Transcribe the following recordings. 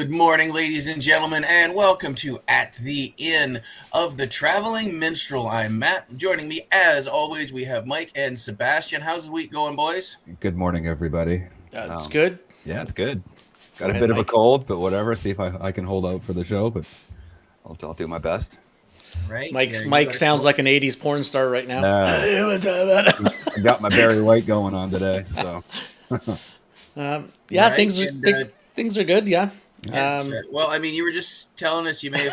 Good morning, ladies and gentlemen, and welcome to At the Inn of the Traveling Minstrel. I'm Matt. Joining me, as always, we have Mike and Sebastian. How's the week going, boys? Good morning, everybody. It's good. Yeah, it's good. Go Got a ahead, bit of a Mike. cold, but whatever. See if I can hold out for the show, but I'll do my best. Right? Yeah, Mike you Mike got a sounds call. like an '80s porn star right now. Uh, Hey, what's up, man? I got my Barry White going on today, so Yeah, Right? And things are good. Yeah. yeah, well, I mean, you were just telling us you may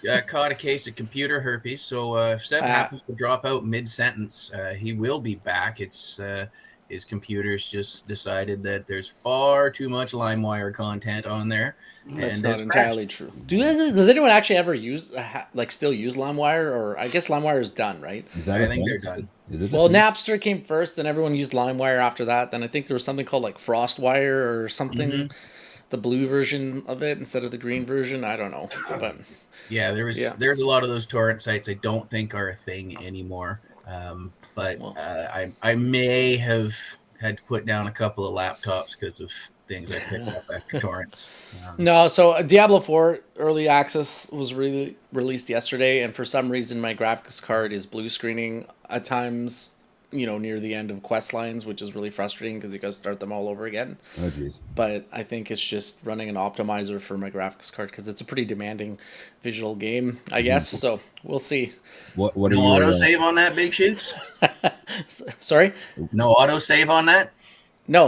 have caught a case of computer herpes. So if Seb Uh, happens to drop out mid-sentence, he will be back. It's his computer's just decided that there's far too much LimeWire content on there, that's and not has crashed. entirely true. Does anyone actually ever use still use LimeWire? Or I guess LimeWire is done, right? is that I a think thing? they're done. Is it a Well, thing? Napster came first, then everyone used LimeWire after that. Then I think there was something called like FrostWire or something, Hmm. the blue version of it instead of the green version. I don't know, but Yeah, yeah. there's a lot of those torrent sites I don't think are a thing anymore. But Well, I may have had to put down a couple of laptops because of things I picked up after torrents. no, so Diablo 4 early access was really released yesterday, and for some reason my graphics card is blue screening at times, near the end of quest lines, which is really frustrating because you got to start them all over again. Oh, geez. But I think it's just running an optimizer for my graphics card because it's a pretty demanding visual game, I guess. So we'll see. What are No your? autosave on that, Big Shoots? Sorry? No autosave on that? No,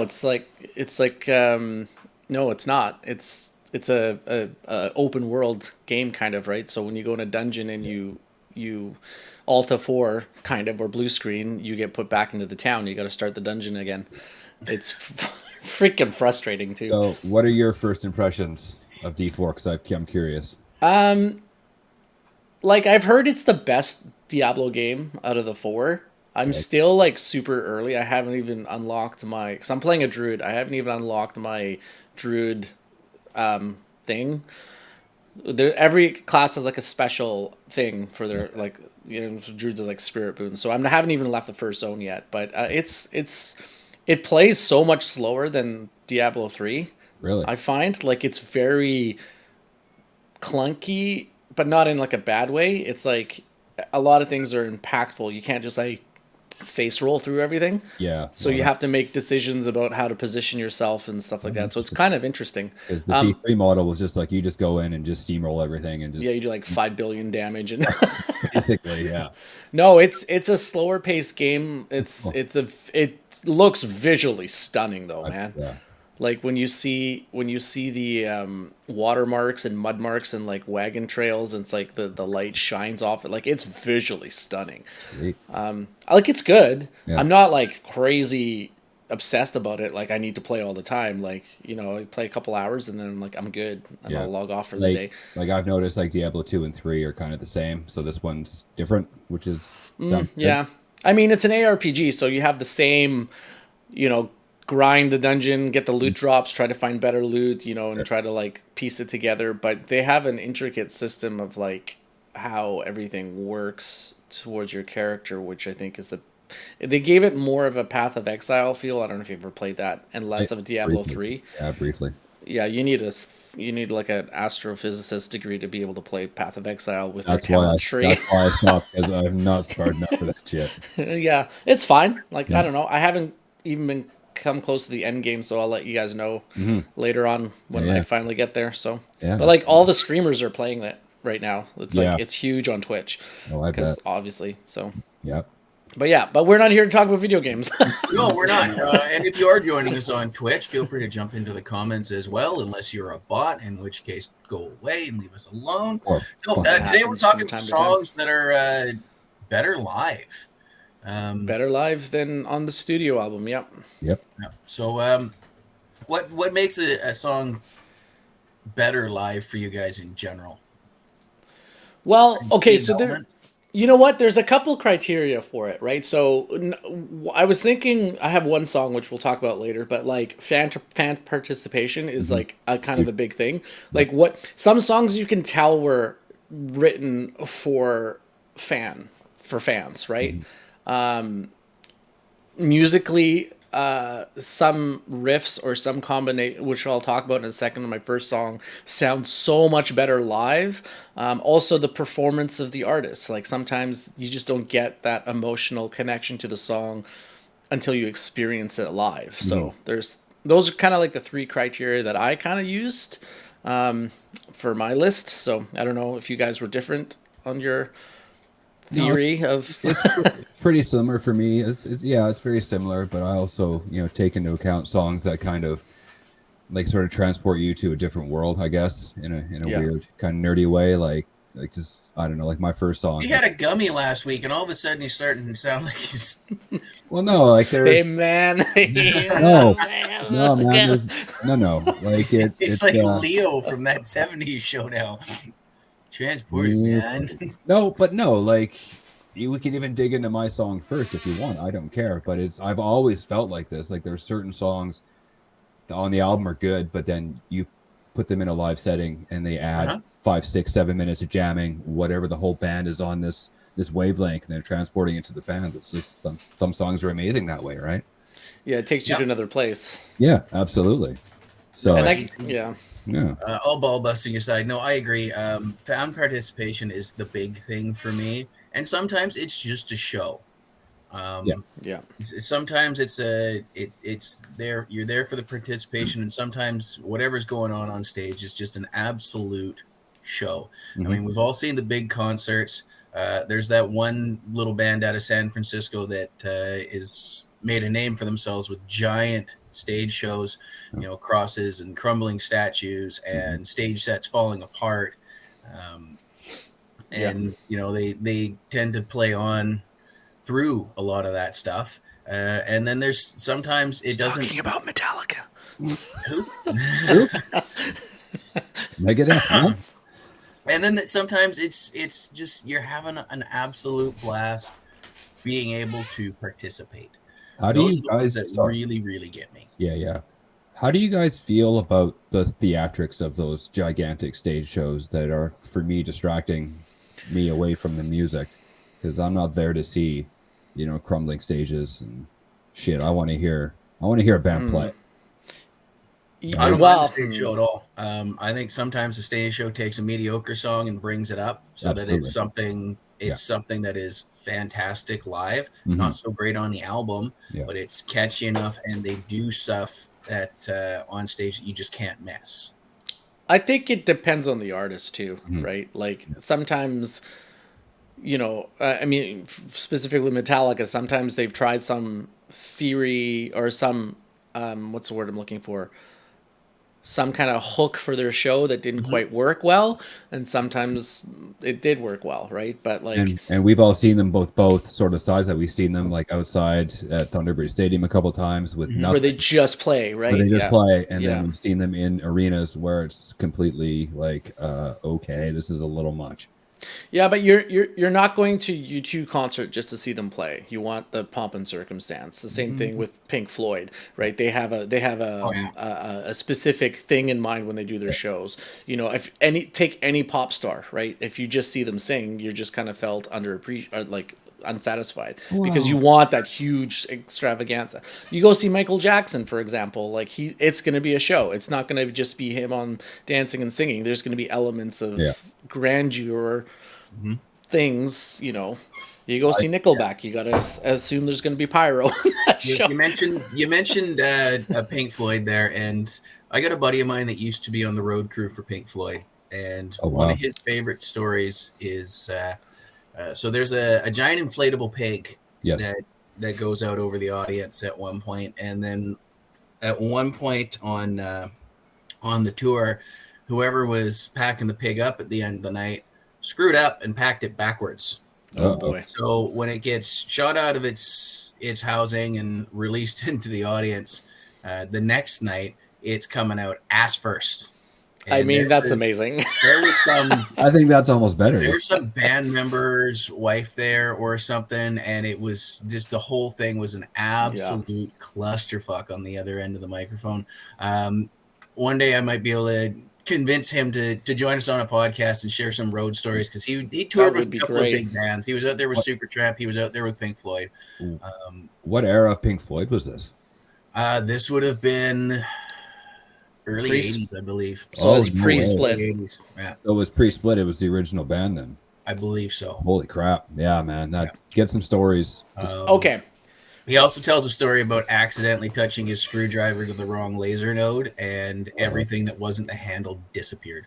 no, it's not. It's a open world game kind of, right? So when you go in a dungeon and you Alta 4 kind of or blue screen, you get put back into the town. You got to start the dungeon again. It's freaking frustrating too. So, what are your first impressions of D4? Because I'm curious. Like I've heard it's the best Diablo game out of the four. I'm Okay. still like super early. I haven't even unlocked my cuz I'm playing a druid. I haven't even unlocked my druid thing. Every class has like a special thing for their like druids are like spirit boons. So I haven't even left the first zone yet, but it plays so much slower than Diablo 3. Really? I find like it's very clunky, but not in like a bad way. It's like a lot of things are impactful. You can't just like face roll through everything. Yeah. So you have to make decisions about how to position yourself and stuff like that. So it's kind of interesting. Because the T3 model was just like you just go in and just steamroll everything and Yeah, just you do like 5 billion damage and basically, yeah. no, it's a slower paced game. It looks visually stunning though, man. Yeah. Like when you see the watermarks and mud marks and like wagon trails, and it's like the light shines off it. Like it's visually stunning. Sweet. Like it's good. Yeah. I'm not like crazy obsessed about it. Like I need to play all the time. Like I play a couple hours and then like I'm good and Yeah. I'll log off for the day. Like I've noticed like Diablo 2 and 3 are kind of the same. So this one's different, which is sounds good. Yeah, I mean it's an ARPG, so you have the same, you know, grind the dungeon, get the loot drops, try to find better loot, and Sure. try to like piece it together. But they have an intricate system of like how everything works towards your character, which I think is they gave it more of a Path of Exile feel. I don't know if you've ever played that, and less of a Diablo Briefly. 3. Yeah, briefly. Yeah, you need like an astrophysicist degree to be able to play Path of Exile with your That's why talent tree. that's why I stopped because I'm not smart enough for that shit. Yeah, it's fine. Like I Yeah. don't know. I haven't even been come close to the end game, so I'll let you guys know later on when Yeah, I yeah. finally get there. So, Yeah, but that's like all the streamers are playing that right now. It's like Yeah. it's huge on Twitch Oh, I because bet. obviously. So, Yeah. but we're not here to talk about video games. No, we're not. And if you are joining us on Twitch, feel free to jump into the comments as well, unless you're a bot, in which case go away and leave us alone. Or No, fuck That today we're happens from talking time to time. songs that are better live. Better live than on the studio album. Yep. Yep. Yeah. So, what makes a song better live for you guys in general? Well, okay, Key so elements? you know what? There's a couple criteria for it, right? So I was thinking I have one song which we'll talk about later, but like fan participation is like a kind of Huge. a big thing. Yep. Like what some songs you can tell were written for fans, right? Musically, some riffs or some combination, which I'll talk about in a second, in my first song, sound so much better live. Also, the performance of the artist. Like sometimes you just don't get that emotional connection to the song until you experience it live. So those are kind of like the three criteria that I kind of used for my list. So I don't know if you guys were different on your theory of. It's pretty similar for me. It's very similar, but I also, take into account songs that kind of like sort of transport you to a different world, I guess, in a Yeah. weird kind of nerdy way. Like just, I don't know, like my first song. He had a gummy last week, and all of a sudden he's starting to sound like he's. Well, no, like Hey there's man, no, no, man, no, like He's it's like Leo from that '70s show now. Transported, man. no, like we can even dig into my song first if you want. I don't care, but I've always felt like this. Like there's certain songs on the album are good, but then you put them in a live setting and they add 5, 6, 7 minutes of jamming, whatever the whole band is on this wavelength, and they're transporting it to the fans. It's just some songs are amazing that way, right? Yeah, it takes you to another place. Yeah, absolutely. So and All ball busting aside, no, I agree. Fan participation is the big thing for me, and sometimes it's just a show. Sometimes it's there. You're there for the participation, and sometimes whatever's going on stage is just an absolute show. I mean, we've all seen the big concerts. There's that one little band out of San Francisco that is made a name for themselves with giant stage shows, crosses and crumbling statues and stage sets falling apart. They tend to play on through a lot of that stuff. And then there's sometimes it doesn't. Talking about Metallica. Negative. Huh? And then sometimes it's just you're having an absolute blast being able to participate. How do you guys really, really get me? Yeah. How do you guys feel about the theatrics of those gigantic stage shows that are, for me, distracting me away from the music? Because I'm not there to see, crumbling stages and shit. I want to hear a band play. I don't mind the stage show at all. I think sometimes the stage show takes a mediocre song and brings it up so that it's something. It's something that is fantastic live, not so great on the album, but it's catchy enough, and they do stuff that on stage that you just can't miss. I think it depends on the artist too, right? Like sometimes, specifically Metallica, sometimes they've tried some theory or some, what's the word I'm looking for? Some kind of hook for their show that didn't quite work well, and sometimes it did work well, right? But like, and we've all seen them both sort of sides. That we've seen them like outside at Thunderbird Stadium a couple times with nothing, where they just play, right? Where they just play, and then we've seen them in arenas where it's completely like, okay, this is a little much. Yeah, but you're not going to U2 concert just to see them play. You want the pomp and circumstance. The same thing with Pink Floyd, right? They have a specific thing in mind when they do their shows. If take any pop star, right? If you just see them sing, you're just kind of felt unsatisfied because you want that huge extravaganza. You go see Michael Jackson, for example, like it's going to be a show. It's not going to just be him on dancing and singing. There's going to be elements of grandeur things. You go see Nickelback, you got to assume there's going to be pyro in that show. You mentioned Pink Floyd there, and I got a buddy of mine that used to be on the road crew for Pink Floyd, and one of his favorite stories is so there's a giant inflatable pig that goes out over the audience at one point, and then at one point on the tour, whoever was packing the pig up at the end of the night screwed up and packed it backwards. Oh boy! So when it gets shot out of its housing and released into the audience, the next night it's coming out ass first. And that's amazing. There was some. I think that's almost better. There was some band member's wife there or something, and it was just the whole thing was an absolute clusterfuck on the other end of the microphone. One day I might be able to convince him to join us on a podcast and share some road stories, because he toured with a couple of big bands. He was out there with Supertramp. He was out there with Pink Floyd. What era of Pink Floyd was this? This would have been early Pre- 80s, I believe. So it's no pre-split. Early 80s. Yeah, So it was pre-split. It was the original band then. I believe so. Holy crap! Yeah, man, that gets some stories. Okay. He also tells a story about accidentally touching his screwdriver to the wrong laser node, and everything that wasn't the handle disappeared.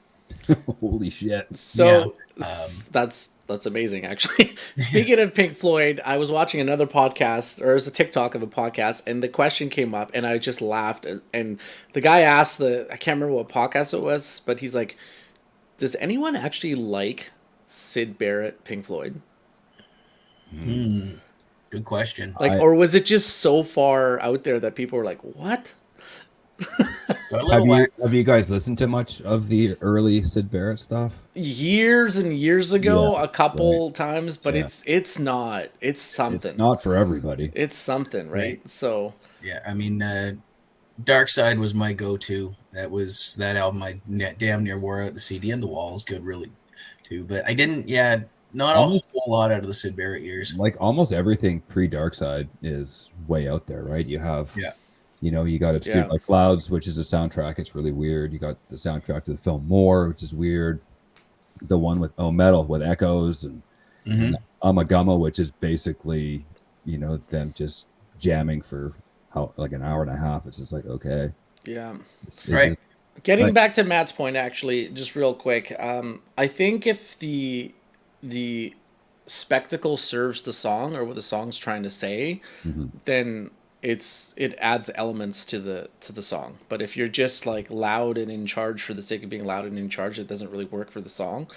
Holy shit! So that's amazing, actually. Speaking of Pink Floyd, I was watching another podcast, or it was a TikTok of a podcast, and the question came up, and I just laughed. And the guy asked I can't remember what podcast it was, but he's like, "Does anyone actually like Sid Barrett, Pink Floyd?" Good question. Like, or was it just so far out there that people were like, "What?" Have you guys listened to much of the early Sid Barrett stuff? Years and years ago, a couple times, but it's something. It's not for everybody. It's something, right? So yeah, I mean, Dark Side was my go-to. That album I damn near wore out. The CD and the wall is good, really, too. But I didn't, not a whole lot out of the Sid Barrett years. Like almost everything pre-Dark Side is way out there, right? You have, you got Obscured by Clouds, which is a soundtrack. It's really weird. You got the soundtrack to the film More, which is weird. The one with Metal with Echoes and Amagama, which is basically, them just jamming for like an hour and a half. It's just like, okay. Yeah. It's right. just, Getting back to Matt's point, actually, just real quick, I think if the spectacle serves the song or what the song's trying to say, then it adds elements to the song. But if you're just like loud and in charge for the sake of being loud and in charge, it doesn't really work for the song.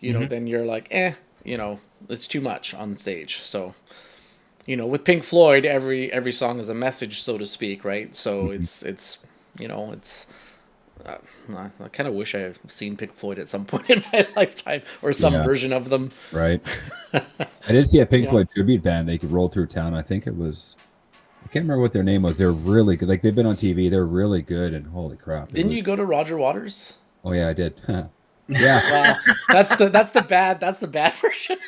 Then you're like, it's too much on stage. So, with Pink Floyd, every song is a message, so to speak, right? So it's I kind of wish I had seen Pink Floyd at some point in my lifetime, or some version of them. Right. I did see a Pink Floyd tribute band. They rolled through town. I think it was, I can't remember what their name was. They're really good. Like, they've been on TV. They're really good. And holy crap! Didn't you go to Roger Waters? Oh yeah, I did. Yeah. Wow. That's the bad version.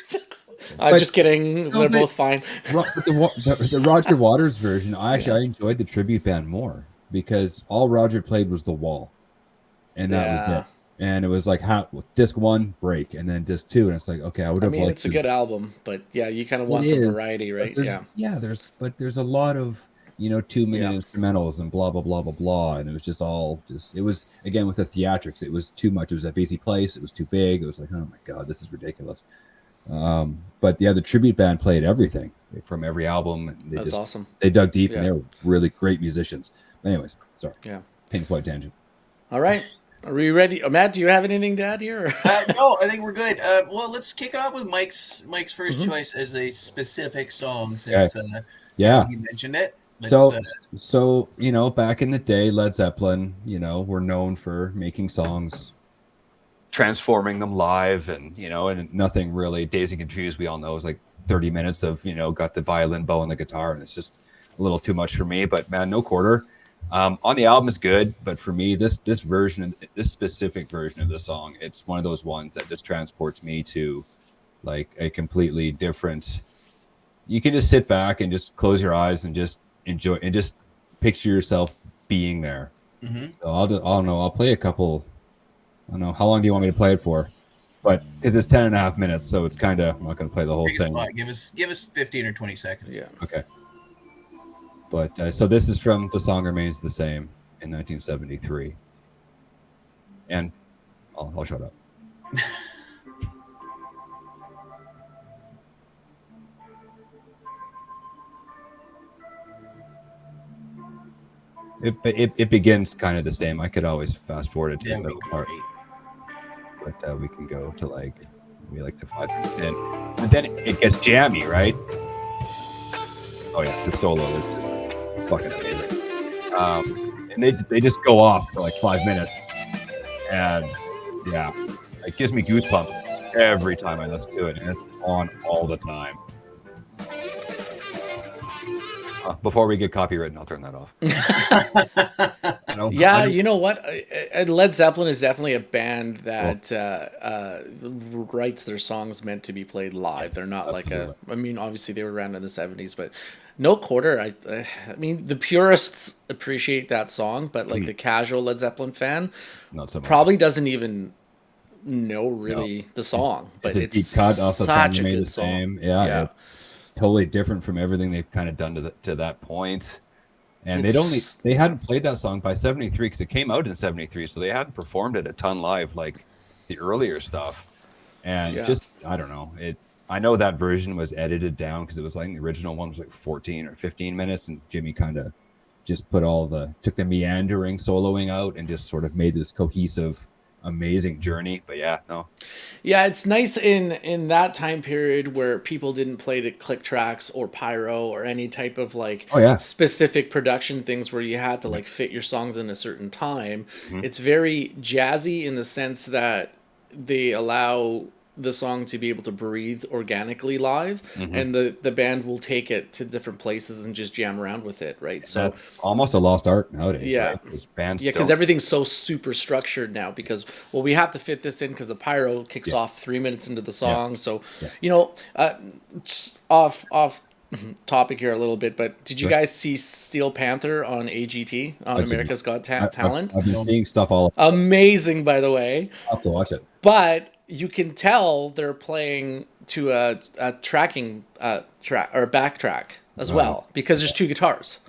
I'm just kidding. They're both fine. The Roger Waters version, I enjoyed the tribute band more because all Roger played was The Wall. And that was it. And it was like disc 1 break, and then disc 2, and it's like, okay, I would have liked. It's a good album, but you kind of want some variety, right? There's a lot of 2-minute instrumentals and blah blah blah blah blah, and it was just it was, again, with the theatrics, it was too much. It was a busy place. It was too big. It was like, oh my god, this is ridiculous. But the tribute band played everything from every album. And that's awesome. They dug deep, and they were really great musicians. Anyways, sorry. Yeah. Pink Floyd tangent. All right. Are we ready? Matt, do you have anything to add here? No, I think we're good. Well, let's kick it off with Mike's first choice as a specific song, since he mentioned it. So back in the day, Led Zeppelin, were known for making songs, transforming them live, and and nothing really Dazed and Confused, we all know, is like 30 minutes of got the violin bow and the guitar, and it's just a little too much for me. But man, No Quarter on the album is good, but for me, this specific version of the song, it's one of those ones that just transports me to like a completely different. You can just sit back and just close your eyes and just enjoy and just picture yourself being there. So I'll play a couple. I don't know, how long do you want me to play it for? But because it's 10.5 minutes, so it's kind of, I'm not going to play the whole thing. Give us 15 or 20 seconds. Yeah. Okay. But so this is from The Song Remains the Same in 1973. And I'll shut up. It begins kind of the same. I could always fast forward it to the middle part. But we can go to maybe to 5 minutes in. And then it gets jammy, right? Oh yeah, the solo is just fucking amazing. And they just go off for like 5 minutes. And yeah, it gives me goosebumps every time I listen to it. And it's on all the time. Before we get copywritten, I'll turn that off. Yeah, you know what? Led Zeppelin is definitely a band that writes their songs meant to be played live. Yes, They're not absolutely. like I mean, obviously they were around in the 70s, but No Quarter, I mean, the purists appreciate that song, but like the casual Led Zeppelin fan not so much. probably doesn't even know really the song. It's but a deep cut off the such a made good the song. same. Yeah, it's totally different from everything they've kind of done to that point. And they hadn't played that song by 73 because it came out in 73, so they hadn't performed it a ton live like the earlier stuff. And just I don't know, I know that version was edited down because it was like the original one was like 14 or 15 minutes, and Jimmy kind of just took the meandering soloing out and just sort of made this cohesive, amazing journey. But yeah, it's nice in that time period where people didn't play the click tracks or pyro or any type of like specific production things where you had to like fit your songs in a certain time. It's very jazzy in the sense that they allow the song to be able to breathe organically live, and the band will take it to different places and just jam around with it, right? So that's almost a lost art nowadays. Yeah, right? Bands because everything's so super structured now. Because we have to fit this in because the pyro kicks off 3 minutes into the song. So you know, off topic here a little bit, but did you guys see Steel Panther on AGT on America's Got Talent? I've been seeing stuff all amazing, by the way. I'll have to watch it, but you can tell they're playing to a tracking track or backtrack as well, because there's two guitars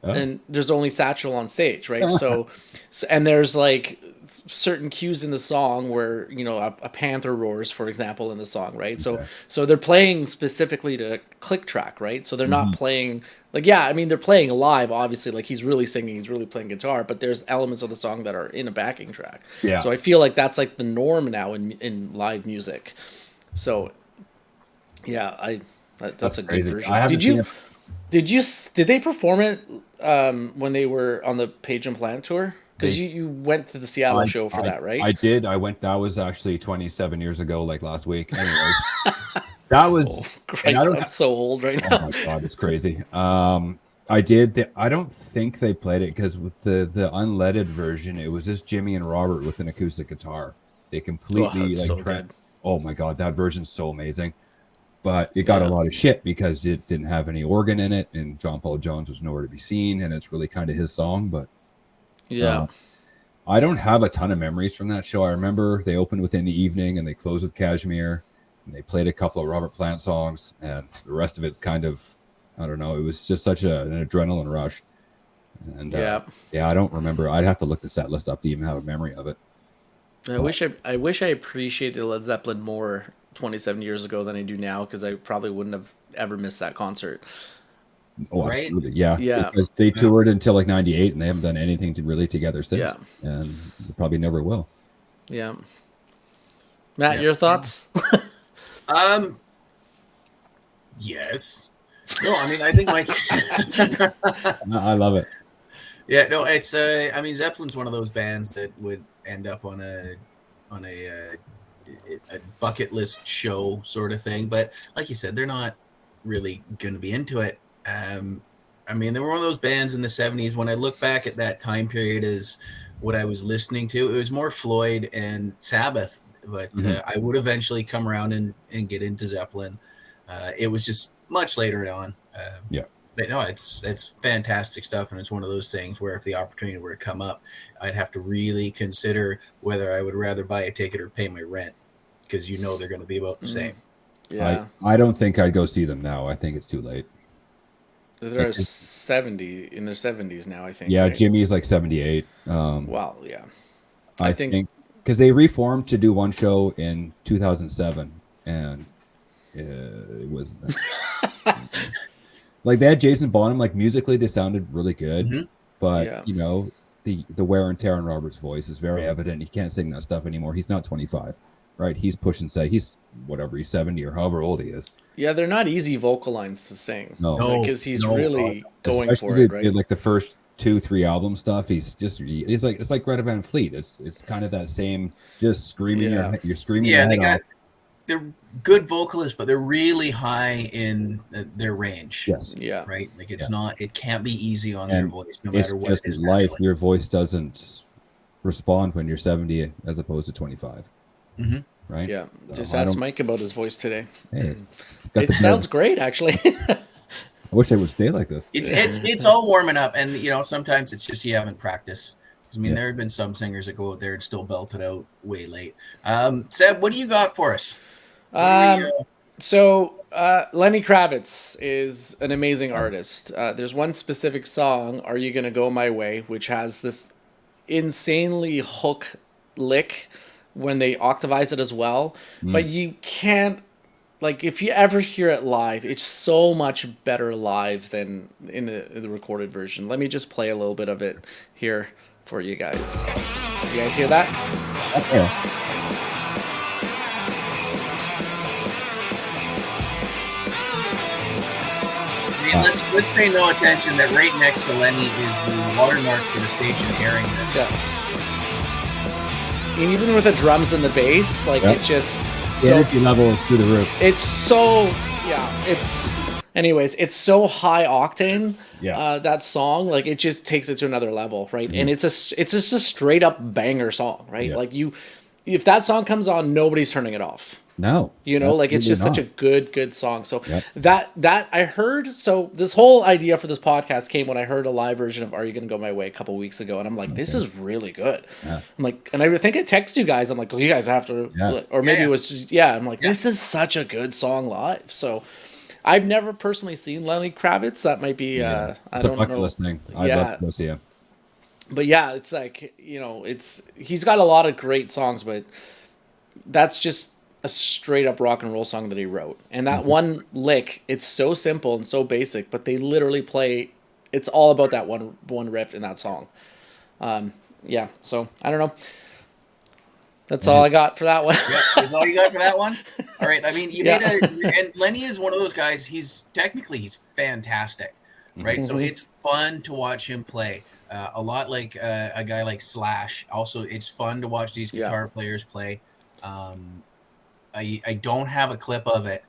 and there's only Satchel on stage, right? so and there's like certain cues in the song where, you know, a panther roars, for example, in the song, right? So they're playing specifically to click track, right? So they're not playing like, I mean, they're playing live, obviously, like he's really singing, he's really playing guitar, but there's elements of the song that are in a backing track. So I feel like that's like the norm now in live music. So that's a crazy. good version. I haven't seen it. Did they perform it when they were on the Page and Plant tour? Because you went to the Seattle show for that, right? I did. I went. That was actually 27 years ago, like last week. Anyway, that was. Christ, I'm so old right now. Oh my god, it's crazy. I did. I don't think they played it because with the unleaded version, it was just Jimmy and Robert with an acoustic guitar. They completely oh my god, that version's so amazing. But it got a lot of shit because it didn't have any organ in it, and John Paul Jones was nowhere to be seen, and it's really kind of his song, but. I don't have a ton of memories from that show. I remember they opened Within the Evening and they closed with Kashmir, and they played a couple of Robert Plant songs, and the rest of it's kind of, I don't know, it was just such an adrenaline rush. And I don't remember. I'd have to look the set list up to even have a memory of it. I wish I appreciated Led Zeppelin more 27 years ago than I do now, because I probably wouldn't have ever missed that concert. Oh, right? Absolutely. Yeah. Because they toured until like 98 and they haven't done anything really together since. And they probably never will. Yeah. Matt, your thoughts? Yes. No, I mean, I think I love it. Yeah, no, it's I mean, Zeppelin's one of those bands that would end up on a bucket list show sort of thing, but like you said, they're not really going to be into it. I mean, they were one of those bands in the 70s. When I look back at that time period as what I was listening to, it was more Floyd and Sabbath, but I would eventually come around and get into Zeppelin. It was just much later on. But no, it's fantastic stuff, and it's one of those things where if the opportunity were to come up, I'd have to really consider whether I would rather buy a ticket or pay my rent, because you know they're going to be about the same. Yeah, I don't think I'd go see them now. I think it's too late. They're 70 in their 70s now, I think. Yeah, right? Jimmy's like 78. Well, yeah. I think because they reformed to do one show in 2007, and it was like they had Jason Bonham. Like musically, they sounded really good, but you know the wear and tear on Robert's voice is very evident. He can't sing that stuff anymore. He's not 25, right? He's pushing. He's whatever. He's 70 or however old he is. Yeah, they're not easy vocal lines to sing. No, because he's really going especially for it, right? Like the first 2-3 album stuff, he's like it's like Greta Van Fleet. It's kind of that same just screaming. You're screaming. Yeah, good vocalists, but they're really high in their range. Yes. Yeah. Right. Like it's not. It can't be easy on their voice, no it's matter what just it is. life. Your voice doesn't respond when you're 70 as opposed to 25. Mm-hmm. Right. Yeah. So Just ask Mike about his voice today. Hey, it sounds great, actually. I wish I would stay like this. It's all warming up, and sometimes it's just you haven't practiced. I mean, there have been some singers that go out there and still belt it out way late. Seb, what do you got for us? So Lenny Kravitz is an amazing artist. There's one specific song, "Are You Gonna Go My Way," which has this insanely hook lick when they octavize it as well. But you can't, like, if you ever hear it live, it's so much better live than in the recorded version. Let me just play a little bit of it here for you guys. You guys hear that? Okay. Let's pay no attention that right next to Lenny is the watermark for the station airing this. Yeah. And even with the drums and the bass, like it just the energy level is through the roof. It's so anyways, it's so high octane. Yeah. That song, like, it just takes it to another level, right? And it's just a straight up banger song, right? Yeah. Like if that song comes on, nobody's turning it off. No, like, it's just such a good song. So that I heard. So this whole idea for this podcast came when I heard a live version of "Are You Gonna Go My Way" a couple weeks ago, and I'm like, this is really good. Yeah. I'm like, and I think I text you guys. I'm like, oh, you guys have to, or maybe it was just, I'm like, this is such a good song live. So I've never personally seen Lenny Kravitz. That might be it's I don't a bucket know. list thing. I'd love to go see him. But it's like, he's got a lot of great songs, but that's just a straight up rock and roll song that he wrote. And that one lick, it's so simple and so basic, but they literally play, it's all about that one riff in that song. So I don't know. That's all I got for that one. That's all you got for that one? All right. I mean, and Lenny is one of those guys, he's fantastic, right? Mm-hmm. So it's fun to watch him play. A lot like a guy like Slash. Also, it's fun to watch these guitar players play. I don't have a clip of it,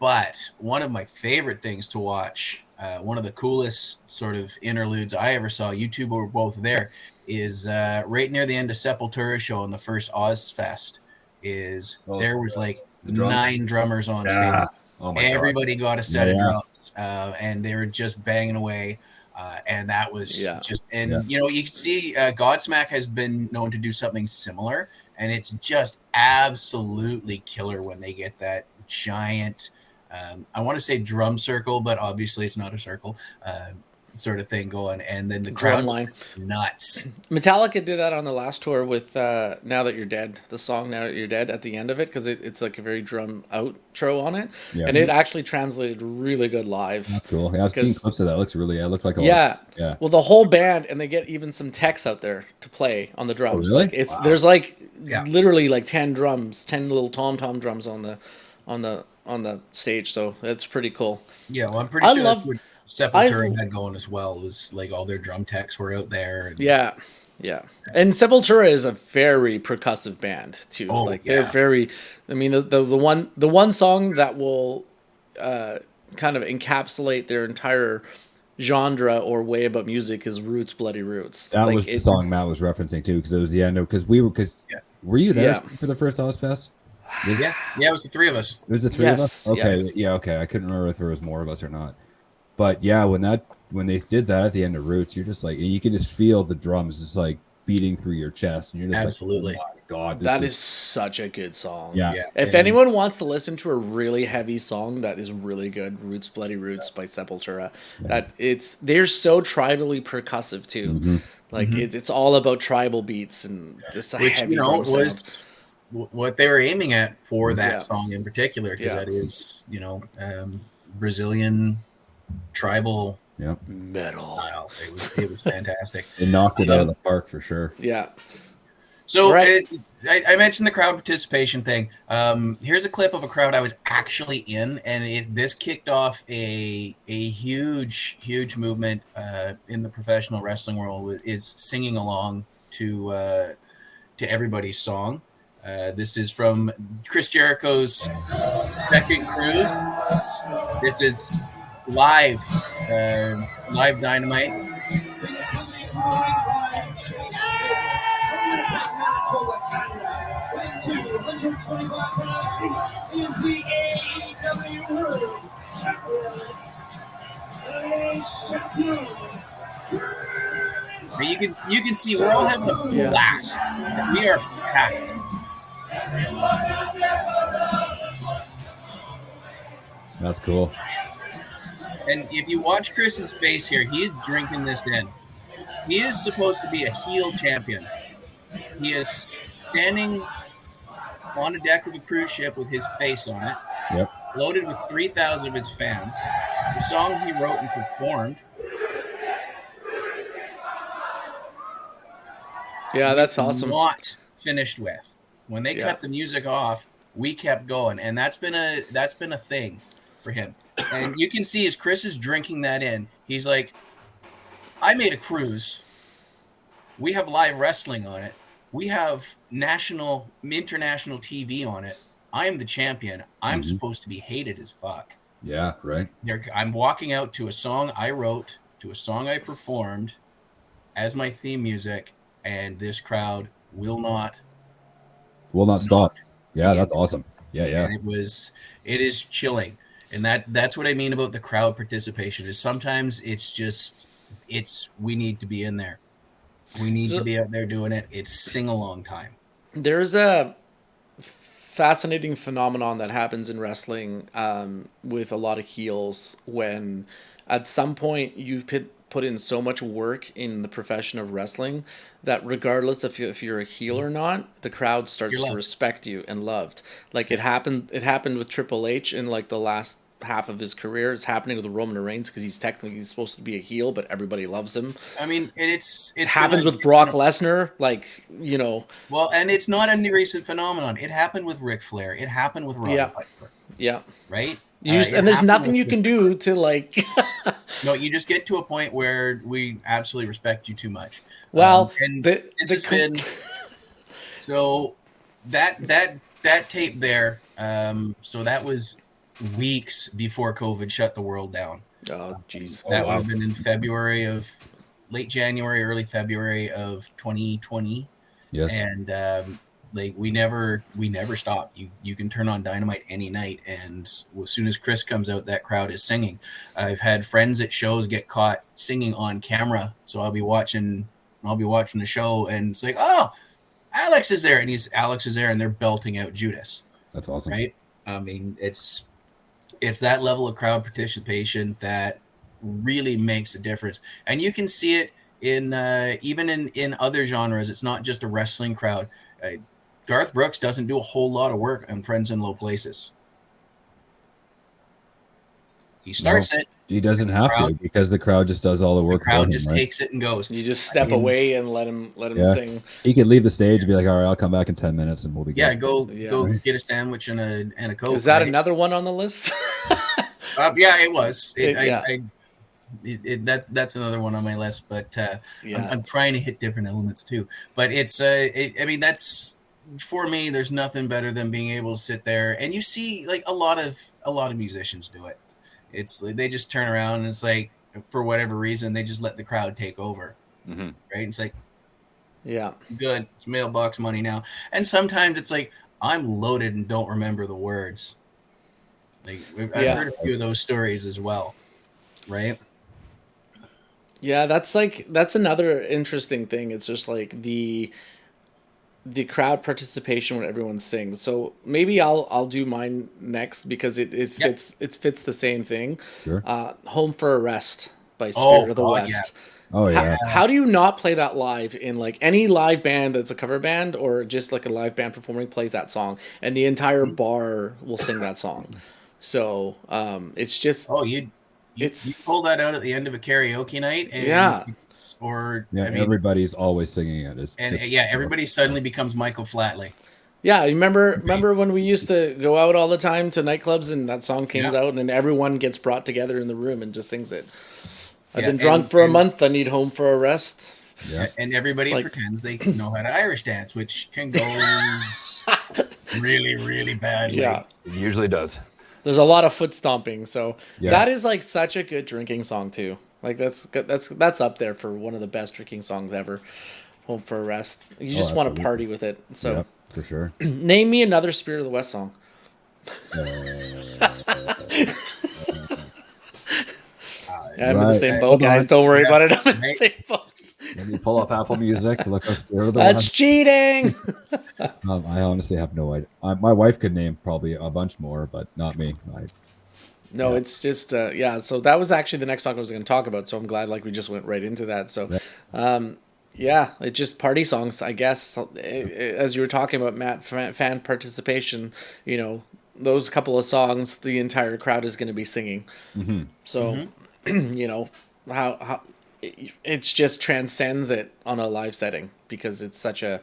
but one of my favorite things to watch, one of the coolest sort of interludes I ever saw, you two were both there, is right near the end of Sepultura show on the first Ozfest, there was like 9 drummers on stage. Oh my Everybody got a set of drums, and they were just banging away. And that was just, and you can see Godsmack has been known to do something similar, and it's just absolutely killer when they get that giant, I want to say drum circle, but obviously it's not a circle, sort of thing going, and then the crowd line nuts. Metallica did that on the last tour with "Now That You're Dead," the song "Now That You're Dead" at the end of it, because it's like a very drum outro on it, and it actually translated really good live. That's cool. Yeah, I've seen clips of that. It looks like a yeah. Well, the whole band, and they get even some techs out there to play on the drums. Oh, really? Like there's like literally like 10 little tom drums on the stage, so that's pretty cool. Yeah, well, I'm pretty sure that's what Sepultura had going as well. Was like all their drum techs were out there. And and Sepultura is a very percussive band too. They're very. I mean, the one song that will kind of encapsulate their entire genre or way about music is "Roots, Bloody Roots." That was the song Matt was referencing too, because it was were you there for the first Ozfest? Yeah, it was the 3 of us. It was the 3 of us. Okay, okay. I couldn't remember if there was more of us or not. But yeah, when they did that at the end of Roots, you're just like, you can just feel the drums just like beating through your chest, and you're just absolutely like, oh my God, that is such a good song. Yeah. If anyone wants to listen to a really heavy song that is really good, "Roots, Bloody Roots" by Sepultura. They're so tribally percussive too. Mm-hmm. Like it's all about tribal beats and just a heavy drum sound. Was what they were aiming at for that song in particular, because that is Brazilian tribal metal style. It was fantastic. It knocked it out of the park for sure. Yeah. So I mentioned the crowd participation thing. Here's a clip of a crowd I was actually in, and this kicked off a huge movement in the professional wrestling world. Is singing along to everybody's song. This is from Chris Jericho's second cruise. This is live, live Dynamite. You can see we're all having a blast. We are packed. That's cool. And if you watch Chris's face here, he is drinking this in. He is supposed to be a heel champion. He is standing on a deck of a cruise ship with his face on it, loaded with 3,000 of his fans. The song he wrote and performed. Yeah, that's awesome. Not finished with. When they cut the music off, we kept going, and that's been a thing for him. And you can see as Chris is drinking that in, he's like, I made a cruise. We have live wrestling on it. We have international TV on it. I am the champion. I'm supposed to be hated as fuck. Yeah, right. I'm walking out to a song I wrote, to a song I performed as my theme music, and this crowd will not stop. Yeah, that's awesome. Yeah. And it is chilling. And that's what I mean about the crowd participation is sometimes we need to be in there. We need to be out there doing it. It's sing-along time. There's a fascinating phenomenon that happens in wrestling with a lot of heels when at some point you've put in so much work in the profession of wrestling that regardless if you're a heel or not, the crowd starts to respect you and loved. Like it happened with Triple H in like the last half of his career. It's happening with Roman Reigns because he's supposed to be a heel, but everybody loves him. I mean, it happens with Brock Lesnar, like, you know. Well, and it's not a recent phenomenon. It happened with Ric Flair. It happened with Roddy Piper. Yeah. Right? And there's nothing you can do to like. No, you just get to a point where we absolutely respect you too much. Well, and this has been so that tape there. So that was weeks before COVID shut the world down. Oh, jeez. That would have been in late January, early February of 2020. Yes. And like we never stop. You can turn on Dynamite any night, and as soon as Chris comes out, that crowd is singing. I've had friends at shows get caught singing on camera, so I'll be watching the show, and it's like, oh, Alex is there, and they're belting out Judas. That's awesome, right? I mean, it's that level of crowd participation that really makes a difference, and you can see it in even in other genres. It's not just a wrestling crowd. Garth Brooks doesn't do a whole lot of work on Friends in Low Places. He starts it. He doesn't have to because the crowd just does all the work. The crowd just takes it and goes. You just step away and let him sing. He could leave the stage and be like, "All right, I'll come back in 10 minutes and we'll be good." Go get a sandwich and a Coke. Is that another one on the list? Yeah, it was. That's another one on my list, but I'm trying to hit different elements too. But it's I mean, that's for me. There's nothing better than being able to sit there and you see like a lot of musicians do it. It's like they just turn around and it's like for whatever reason they just let the crowd take over, right? It's like, good, it's mailbox money now. And sometimes it's like I'm loaded and don't remember the words. Like I've heard a few of those stories as well, right? Yeah, that's another interesting thing. It's just like the crowd participation when everyone sings. So maybe I'll do mine next because it fits the same thing. Sure. Home for a Rest by Spirit of the West. Yeah. Oh yeah. How do you not play that live in like any live band that's a cover band or just like a live band performing plays that song and the entire bar will sing that song. So it's just you pull that out at the end of a karaoke night, and everybody's always singing it. Everybody suddenly becomes Michael Flatley. Yeah, you remember when we used to go out all the time to nightclubs, and that song came out, and then everyone gets brought together in the room and just sings it. I've been drunk for a month. I need home for a rest. Yeah, and everybody pretends they know how to Irish dance, which can go really, really badly. Yeah, it usually does. There's a lot of foot stomping, so Yeah. that is like such a good drinking song too. Like that's up there for one of the best drinking songs ever. Home for a Rest. You just want to absolutely. party with it. So Yep, for sure. name me another Spirit of the West song. I'm in the same boat, guys. Don't worry about it. I'm in the same boat. Let me pull up Apple Music to look up Spirit of the That's West. cheating. I honestly have no idea. My wife could name probably a bunch more, but not me. No, it's just yeah. So that was actually the next song I was going to talk about. So I'm glad like we just went right into that. So, yeah, it's just party songs, I guess. As you were talking about, Matt, fan participation. You know, those couple of songs, the entire crowd is going to be singing. Mm-hmm. So, you know how it's just transcends it on a live setting because it's such a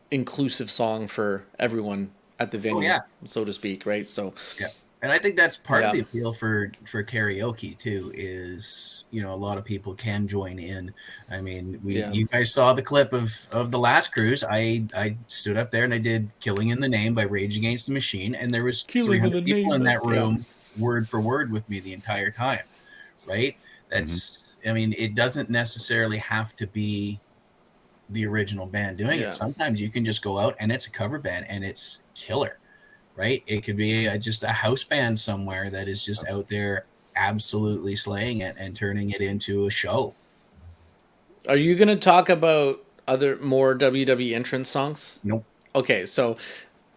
inclusive song for everyone at the venue, so to speak, right? So yeah. And I think that's part of the appeal for karaoke too, is, you know, a lot of people can join in. I mean, you guys saw the clip of the last cruise. I stood up there and I did Killing in the Name by Rage Against the Machine, and there was 300 people in that room word for word with me the entire time, right? That's, I mean, it doesn't necessarily have to be the original band doing it. Sometimes you can just go out and it's a cover band and it's killer. Right? It could be just a house band somewhere that is just out there absolutely slaying it and turning it into a show. Are you going to talk about other more WWE entrance songs? Nope. Okay, so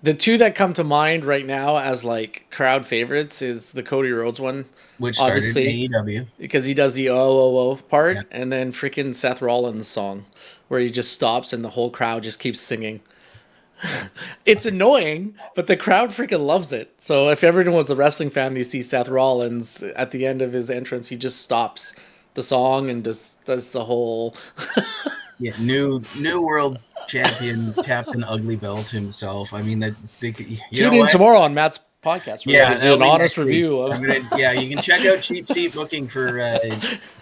the two that come to mind right now as like crowd favorites is the Cody Rhodes one, which started in AEW because he does the oh part, and then freaking Seth Rollins song where he just stops and the whole crowd just keeps singing. It's annoying, but the crowd freaking loves it. So if everyone was a wrestling fan, you see Seth Rollins at the end of his entrance, he just stops the song and just does the whole new world champion Captain Ugly Belt himself. I mean, tune in tomorrow on Matt's podcast. Where an honest review of you can check out Cheap Seat Booking for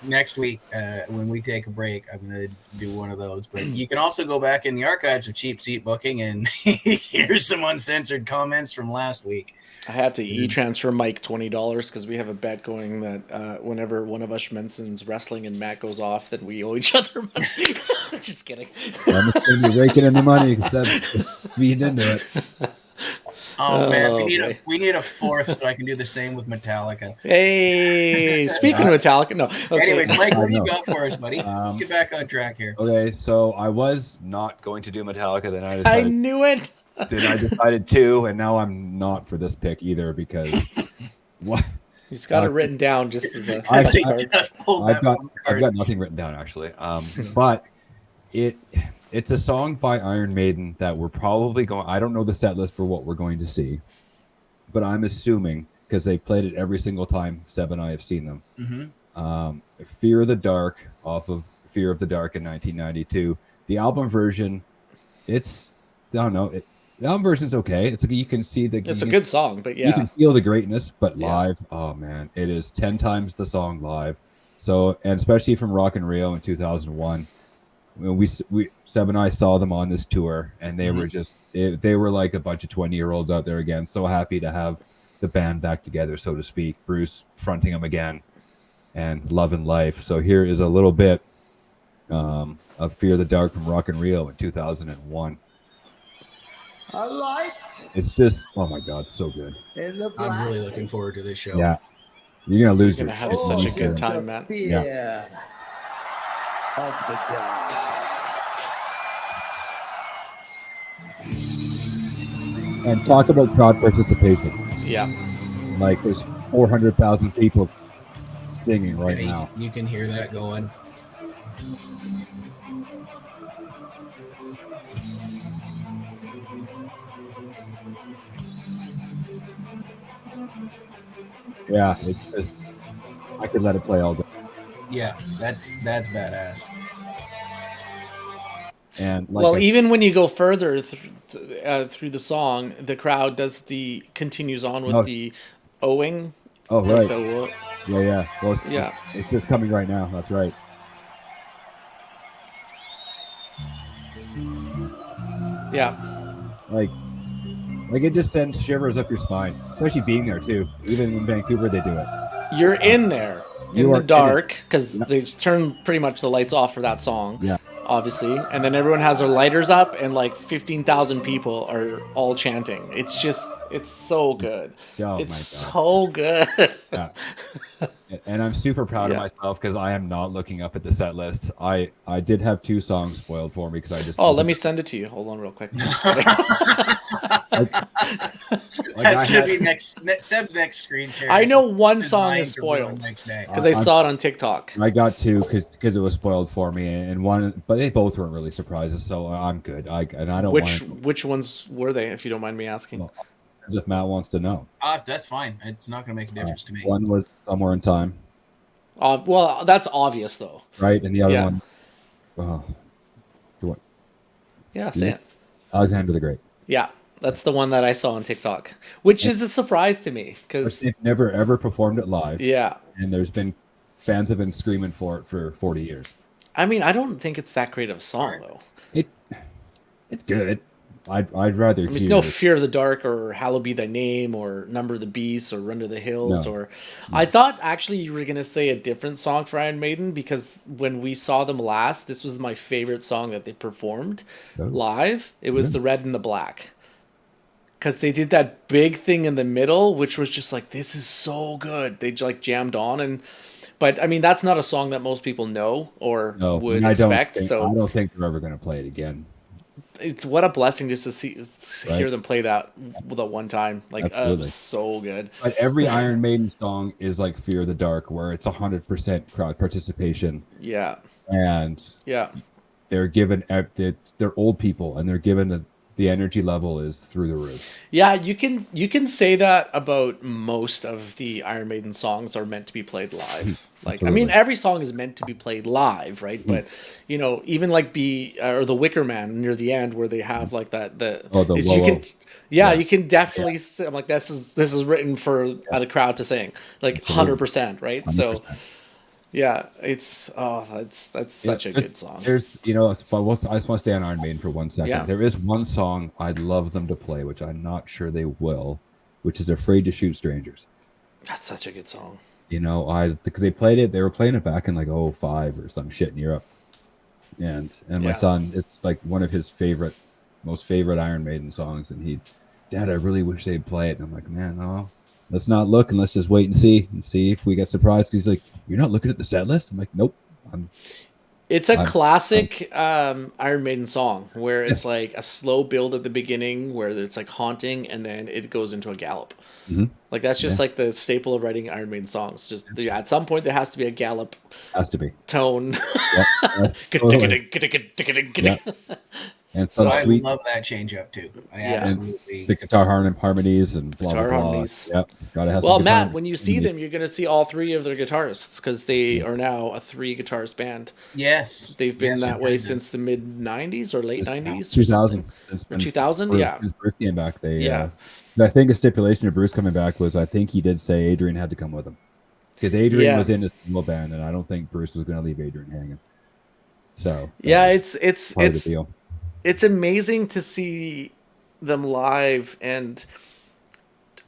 next week when we take a break. I'm gonna do one of those, but you can also go back in the archives of Cheap Seat Booking and here's some uncensored comments from last week. I have to e-transfer Mike $20 because we have a bet going that whenever one of us mentions wrestling and Matt goes off, then we owe each other money. Just kidding. I'm just gonna be raking in the money because that's feeding into it. Oh man, we need a fourth so I can do the same with Metallica. Hey, speaking of Metallica, no. Okay. Anyways, Mike, what do you got for us, buddy? Let's get back on track here. Okay, so I was not going to do Metallica, then I decided. I knew it. Then I decided to, and now I'm not for this pick either because what? He's got it written down just as a. I've got nothing written down actually, but it's a song by Iron Maiden that we're probably going. I don't know the set list for what we're going to see, but I'm assuming because they played it every single time Seb and I have seen them. Mm-hmm. Fear of the Dark off of Fear of the Dark in 1992. The album version, I don't know. The album version's okay. You can see it's a good song, but you can feel the greatness. But live, oh man, it is 10 times the song live. So, and especially from Rock in Rio in 2001. We Seb and I saw them on this tour, and they were just they were like a bunch of 20-year-olds out there again, so happy to have the band back together, so to speak. Bruce fronting them again, and Love and Life. So here is a little bit of Fear the Dark from Rock in Rio in 2001. A light. It's just, oh my god, so good. I'm really looking forward to this show. Yeah, you're gonna lose your shit. Have such a good time, Matt. Yeah. Of the dark. And talk about crowd participation. Yeah. Like there's 400,000 people singing right now. You can hear that going. Yeah, it's just, I could let it play all day. Yeah, that's badass. And even when you go further through the song, the crowd continues on with the owing. Oh right. Yeah. Well, it's just coming right now. That's right. Yeah. Like Like it just sends shivers up your spine, especially being there too. Even in Vancouver, they do it. You're in there You in are the in it. dark because Yeah. they turn pretty much the lights off for that song. Yeah. Obviously, and then everyone has their lighters up, and like 15,000 people are all chanting. It's so good. Oh, It's my God. so good. Yeah. And I'm super proud of Yeah. myself because I am not looking up at the set list. I did have 2 songs spoiled for me because I just. Oh, let me send it to you. Hold on, real quick. That's gonna be Seb's next screen share. I know is one song is designed to ruin spoiled next day. because I saw it on TikTok. I got 2 because it was spoiled for me, and one, but they both weren't really surprises, so I'm good. I don't want. Which ones were they, if you don't mind me asking? Well, if Matt wants to know. That's fine. It's not gonna make a difference to me. One was Somewhere in Time, Well, that's obvious though. right, and the other Yeah. one. What? Yeah, say it. Alexander the Great. Yeah, that's the one that I saw on TikTok, which is a surprise to me because They've never ever performed it live. yeah, And there's been fans have been screaming for it for 40 years. I mean, I don't think it's that great of a song though. It's good. I'd rather I mean, it's hear. no Fear of the Dark or Hallowed Be Thy Name or Number of the Beast or Run to the Hills No. or. I thought actually you were gonna say a different song for Iron Maiden because when we saw them last, this was my favorite song that they performed live. It was the Red and the Black. Because they did that big thing in the middle, which was just like, this is so good. They like jammed on but I mean that's not a song that most people know or would expect. I don't think they're ever going to play it again. It's what a blessing just to hear them play that the one time. Like so good. But every Iron Maiden song is like Fear of the Dark, where it's 100% crowd participation. Yeah. And they're given they're old people, and they're given the energy level is through the roof. Yeah, you can say that about most of the Iron Maiden songs are meant to be played live. Like, absolutely. I mean, every song is meant to be played live, right? But you know, even like or the Wicker Man near the end, where they have like that you can definitely. I'm like, this is written for the crowd to sing, like 100%, right? 100%. So. Yeah, that's such a good song. There's, I just want to stay on Iron Maiden for 1 second. Yeah. There is one song I'd love them to play, which I'm not sure they will, which is Afraid to Shoot Strangers. That's such a good song. Because they were playing it back in like 2005 or some shit in Europe. And my son, it's like one of his most favorite Iron Maiden songs, and Dad, I really wish they'd play it. And I'm like, man, no. Let's not look and let's just wait and see if we get surprised. He's like, you're not looking at the set list? I'm like, nope. It's a classic Iron Maiden song where it's like a slow build at the beginning where it's like haunting and then it goes into a gallop. Mm-hmm. Like that's just like the staple of writing Iron Maiden songs. Just at some point there has to be a gallop. Has to be tone. And some sweet. I love that change up too. I absolutely. The guitar harmonies and blah blah blah. Harmonies. Yep. Gotta have. Well, Matt, when you see them, you're gonna see all 3 of their guitarists because they are now a 3 guitarist band. Yes, they've been that way since the mid '90s or late '90s. 2000. Or 2000, yeah. Since Bruce came back, I think a stipulation of Bruce coming back was I think he did say Adrian had to come with him because Adrian was in a single band, and I don't think Bruce was gonna leave Adrian hanging. So it's part of the deal. It's amazing to see them live and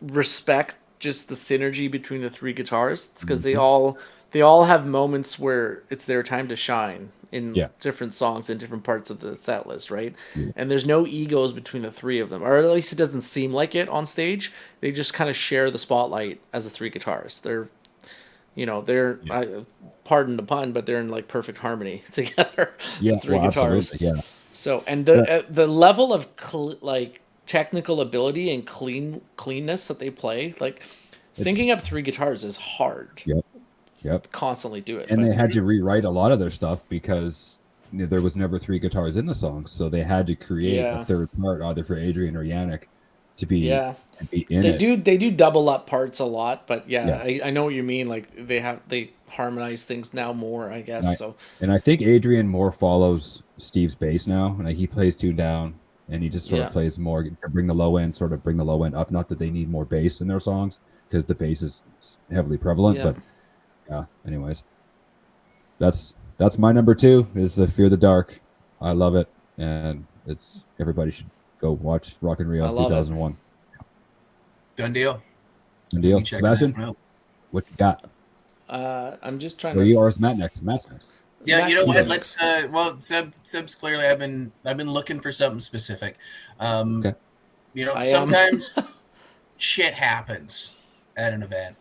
respect just the synergy between the 3 guitarists because they all have moments where it's their time to shine in different songs in different parts of the set list, right? Yeah. And there's no egos between the 3 of them, or at least it doesn't seem like it on stage. They just kind of share the spotlight as the 3 guitarists. They're pardon the pun, but they're in like perfect harmony together. Yeah, 3 guitarists. Absolutely, yeah. So, and the level of technical ability and cleanness that they play, like syncing up 3 guitars is hard. Yep. Constantly do it. And they had to rewrite a lot of their stuff because there was never 3 guitars in the song, so they had to create a third part either for Adrian or Yannick to be in it. They do double up parts a lot, but I know what you mean. Like they harmonize things now more, I guess. And I think Adrian more follows Steve's bass now, and he plays 2 down, and he just sort of plays more to bring the low end up. Not that they need more bass in their songs because the bass is heavily prevalent, but anyways, that's my number 2 is the Fear the Dark. I love it, and everybody should go watch Rock in Rio 2001. Done deal. Done deal. You check that Sebastian, one out. what you got? I'm just trying Or to. you or is Matt next? Matt's next. Yeah, Matt, you know what? he's- Let's. Well, Seb's clearly. I've been looking for something specific. Okay. You know, I am. sometimes shit happens at an event,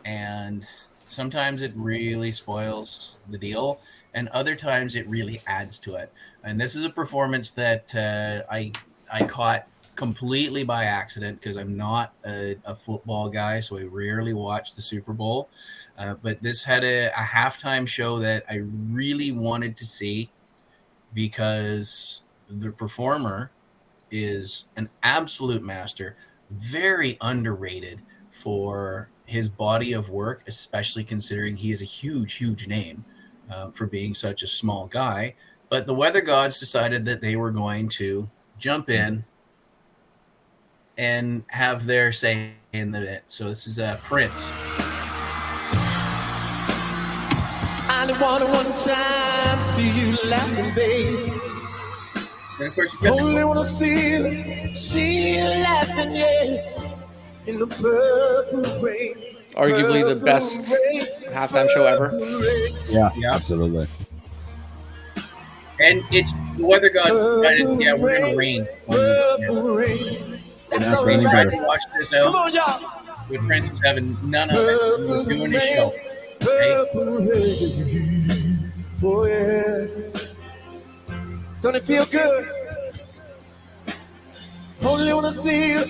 and sometimes it really spoils the deal, and other times it really adds to it. And this is a performance that I caught completely by accident because I'm not a football guy, so I rarely watch the Super Bowl. But this had a halftime show that I really wanted to see because the performer is an absolute master, very underrated for his body of work, especially considering he is a huge, huge name for being such a small guy. But the weather gods decided that they were going to jump in and have their say in the event. So this is Prince. I want one time see you laughing, babe. And of course, he's got Only wanna see you laughing, yeah. In the purple rain. Arguably the best halftime show ever. Yeah, Yeah. absolutely. And it's the weather gods decided, yeah, we're gonna rain on you. Purple rain. And That's that's all raining I better. tried to watch this Come out, on, y'all. but Prince was having none of it. He was doing his show. Purple rain. Oh, yes. Don't it feel good? Only wanna see you.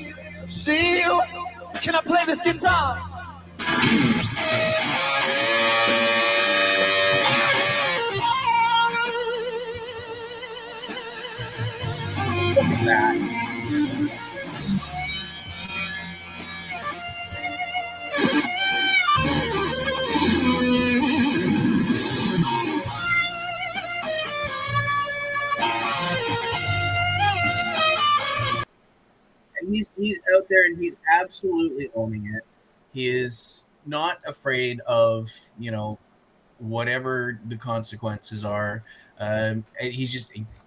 Can I play this guitar? Look at that. And he's out there and he's absolutely owning it. He is not afraid of, you know, whatever the consequences are. And he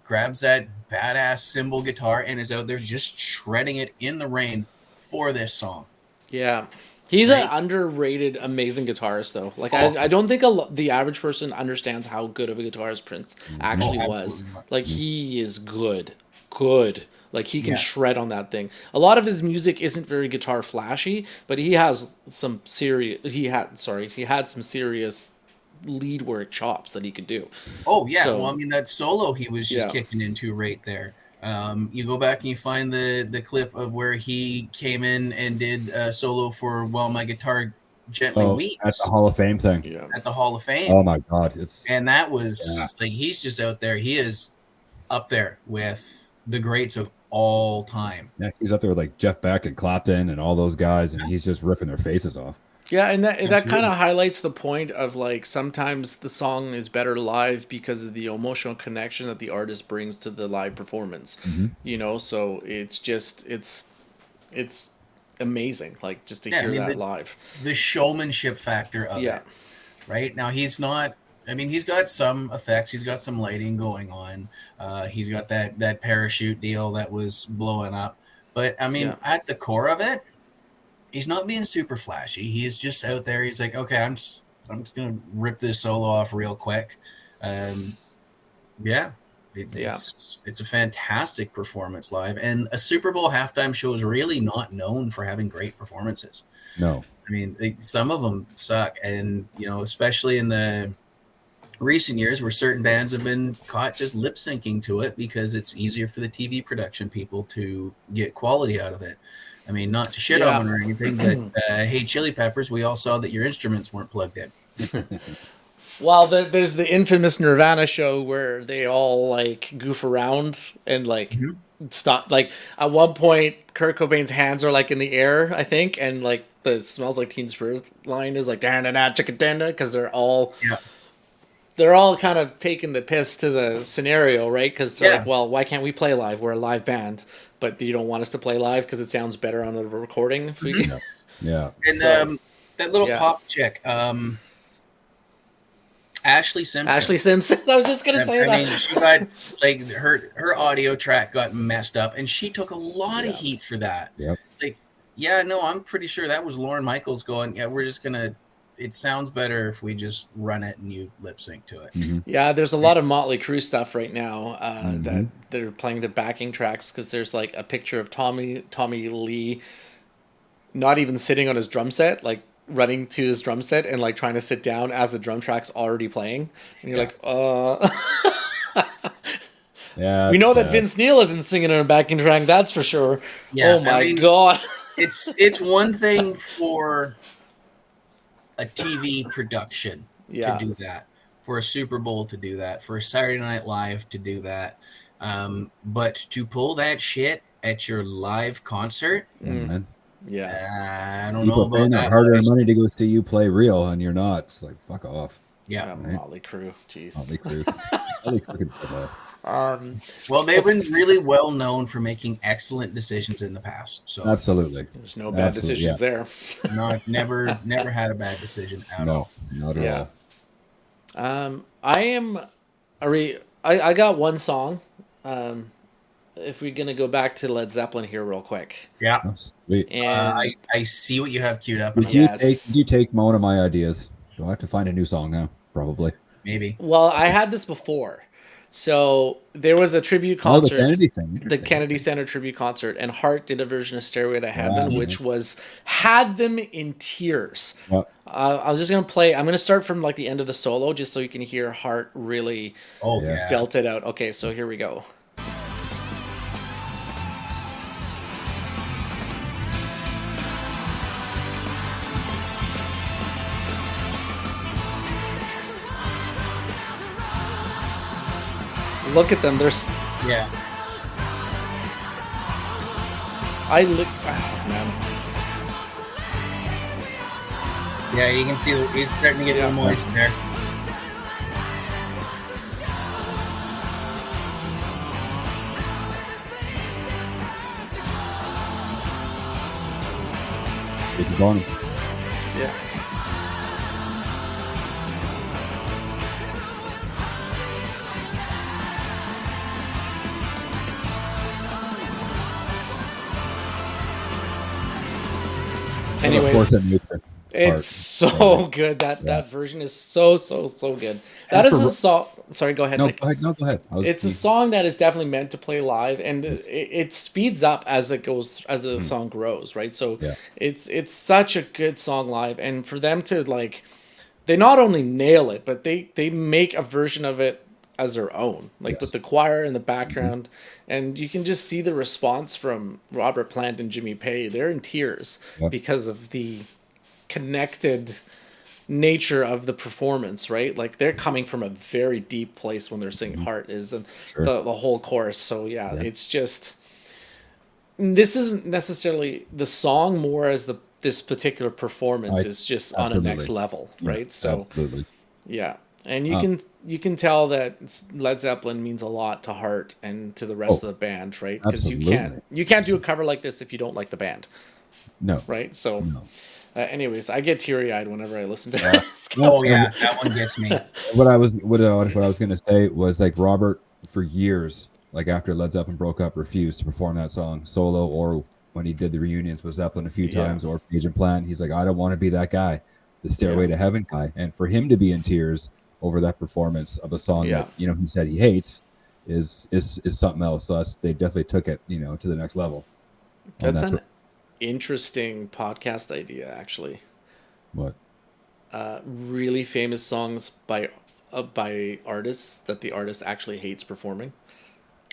grabs that badass cymbal guitar and is out there just shredding it in the rain for this song. Yeah. He's Right? an underrated, amazing guitarist, though. Like, Oh. I don't think the average person understands how good of a guitarist Prince actually was. absolutely not. Like, he is good. Good. Like, he can Yeah. shred on that thing. A lot of his music isn't very guitar flashy, but he has some serious... He had some serious lead work chops that he could do. Oh yeah, So- well, I mean that solo he was just Yeah. kicking into right there. You go back and you find the clip of where he came in and did a solo for "While My Guitar Gently Oh, Weeps" at the Hall of Fame thing. Yeah. at the Hall of Fame, Oh my God, it's and that was like he's just out there. He is up there with the greats of all time. yeah, he's out there with like Jeff Beck and Clapton and all those guys, and he's just ripping their faces off. Yeah, and that kind Absolutely. of highlights the point of like sometimes the song is better live because of the emotional connection that the artist brings to the live performance. You know, so it's just it's amazing, like just to Yeah, I hear mean, that live. The showmanship factor of Yeah. it, right? Now he's not. I mean, he's got some effects. He's got some lighting going on. He's got that parachute deal that was blowing up. But I mean, Yeah. at the core of it, he's not being super flashy. He's just out there. He's like, okay, I'm just gonna rip this solo off real quick. Yeah, it's a fantastic performance live, and a Super Bowl halftime show is really not known for having great performances. No, I mean, some of them suck, and you know, especially in the recent years where certain bands have been caught just lip syncing to it because it's easier for the TV production people to get quality out of it. I mean, not to shit Yeah. on them or anything, but hey, Chili Peppers, we all saw that your instruments weren't plugged in. Well, there's the infamous Nirvana show where they all like goof around and like stop. Like at one point, Kurt Cobain's hands are like in the air, I think, and like the "Smells Like Teen Spirit" line is like "da da da chicka da," because they're all kind of taking the piss to the scenario, right? Because they're like, well, why can't we play live? We're a live band, but you don't want us to play live because it sounds better on the recording. If we... yeah, And So, that little yeah. pop chick, Ashley Simpson. Ashley Simpson. I was just gonna say I that. mean, she got like her audio track got messed up, and she took a lot of heat for that. Yep. It's like, Yeah, no, I'm pretty sure that was Lauren Michaels going, yeah, we're just gonna. It sounds better if we just run it and you lip sync to it. Mm-hmm. Yeah, there's a lot of Motley Crue stuff right now Mm-hmm. that they're playing the backing tracks because there's like a picture of Tommy Lee not even sitting on his drum set, like running to his drum set and like trying to sit down as the drum track's already playing, and you're like, Yeah, we know that sad. Vince Neil isn't singing on a backing track, that's for sure. Yeah, Oh my I mean, god. it's one thing for a TV production Yeah. to do that, for a Super Bowl to do that, for a Saturday Night Live to do that, but to pull that shit at your live concert, Man. Yeah. I don't People know paying about their that. hard-earned money to go see you play real, and you're not. It's like, fuck off. Yeah. Right. Motley Crue. Jeez. Motley Crue. Motley Crue can fuck off. Well, they've been really well known for making excellent decisions in the past. So Absolutely. There's no bad decisions there. never had a bad decision at all. Not at all. I got one song. If we're gonna go back to Led Zeppelin here real quick. Yeah. Oh, sweet. And I see what you have queued up. Did you take one of my ideas? Do I have to find a new song now? Probably. Maybe. well, I had this before. So there was a tribute Oh, the concert. Kennedy thing. The Interesting. Kennedy Center tribute concert, and Heart did a version of Stairway to Heaven, which had them in tears. Yeah. I was just gonna play. I'm gonna start from like the end of the solo, just so you can hear Heart really Oh Yeah. yeah. belt it out. Okay, so here we go. Look at them. There's Yeah. oh, man. Yeah, you can see he's starting to get a little moist there. Disappointing. Yeah. Anyways, Force of nature. it's so good. That version is so good. That is a song. Sorry, go ahead. No, Mike. go ahead. No, go ahead. It's a song that is definitely meant to play live, and it speeds up as it goes, as the song grows, right? So Yeah. it's such a good song live, and for them to like, they not only nail it, but they make a version of it as their own, like with the choir in the background, and you can just see the response from Robert Plant and Jimmy Page. They're in tears because of the connected nature of the performance, right? Like they're coming from a very deep place when they're singing Heart is, and the whole chorus. So yeah, it's just, this isn't necessarily the song more as this particular performance is just on a next level, right? So absolutely. yeah, and you can tell that Led Zeppelin means a lot to Heart and to the rest of the band, right? Because you can't do a cover like this if you don't like the band, No. right? So No. anyways, I get teary-eyed whenever I listen to this. Oh yeah, that one gets me. What I was gonna say was like Robert for years, like after Led Zeppelin broke up, refused to perform that song solo, or when he did the reunions with Zeppelin a few times, or Page and Plant. He's like, I don't want to be that guy, the Stairway to Heaven guy. And for him to be in tears over that performance of a song that he said he hates is something else. So they definitely took it to the next level. That's an interesting podcast idea, actually. What? Really famous songs by artists that the artist actually hates performing.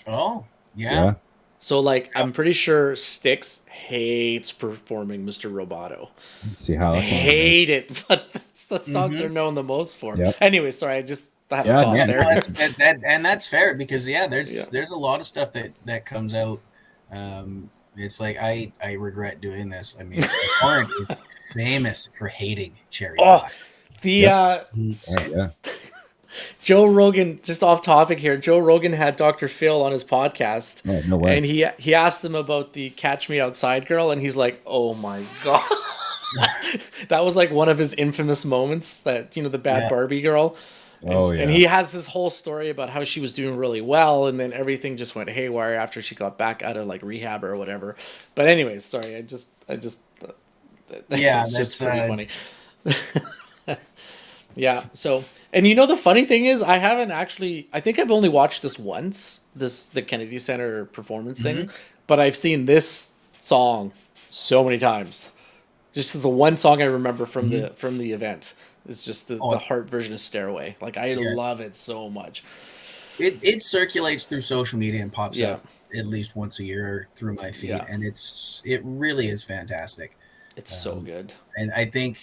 Oh yeah. So like I'm pretty sure Styx hates performing Mr. Roboto. Let's see how that's hate it, but that's the song they're known the most for. Anyway, sorry, I just had a thought there. And that's fair because there's a lot of stuff that comes out. It's like I regret doing this. I mean, Warren is famous for hating cherry pie. Joe Rogan, just off topic here. Joe Rogan had Dr. Phil on his podcast. Oh, no way. And he asked him about the Catch Me Outside girl, and he's like, "Oh my god." That was like one of his infamous moments, that the bad Barbie girl. Oh yeah. And he has this whole story about how she was doing really well, and then everything just went haywire after she got back out of like rehab or whatever. But anyways, sorry, I just Yeah, it's that's just pretty funny. Yeah. So, and you know, the funny thing is, I haven't actually. I think I've only watched this once, the Kennedy Center performance thing, but I've seen this song so many times. Just the one song I remember from the event is just the Heart version of Stairway. Like I love it so much. It circulates through social media and pops up at least once a year through my feed, and it really is fantastic. It's so good. And I think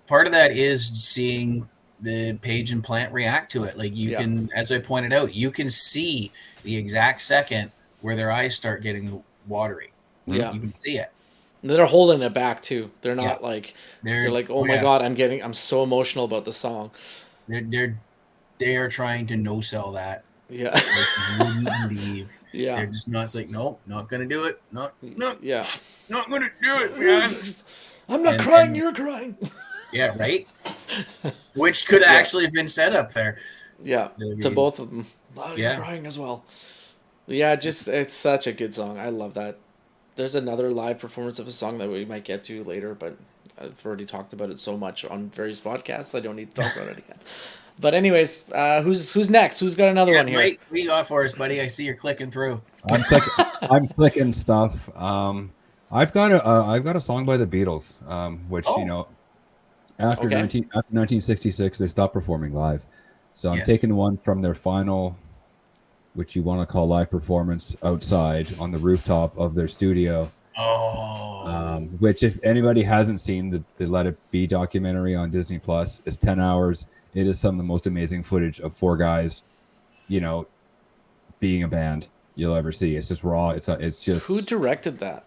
part of that is seeing the Page and Plant react to it. Like you can, as I pointed out, you can see the exact second where their eyes start getting watery. Yeah, you can see it. They're holding it back too. They're not like they're like, oh my god, I'm so emotional about the song. They are trying to no sell that. Yeah, like you wouldn't believe. Yeah, they're just not. It's like no, not gonna do it. No, yeah, not gonna do it, man. I'm not crying. You're crying. Yeah, right. Which could actually have been set up there. Yeah, to both of them. Oh, you're crying as well. Yeah, just it's such a good song. I love that. There's another live performance of a song that we might get to later, but I've already talked about it so much on various podcasts, I don't need to talk about it again. But anyways, who's next? Who's got another one here? Mike, what you got for us, buddy? I see you're clicking through. I'm clicking stuff. I've got a song by the Beatles, which you know, after 1966 they stopped performing live, so I'm taking one from their final, which you want to call live performance, outside on the rooftop of their studio. Which, if anybody hasn't seen the Let It Be documentary on Disney Plus, is 10 hours. It is some of the most amazing footage of four guys, you know, being a band you'll ever see. It's just raw. It's just. Who directed that?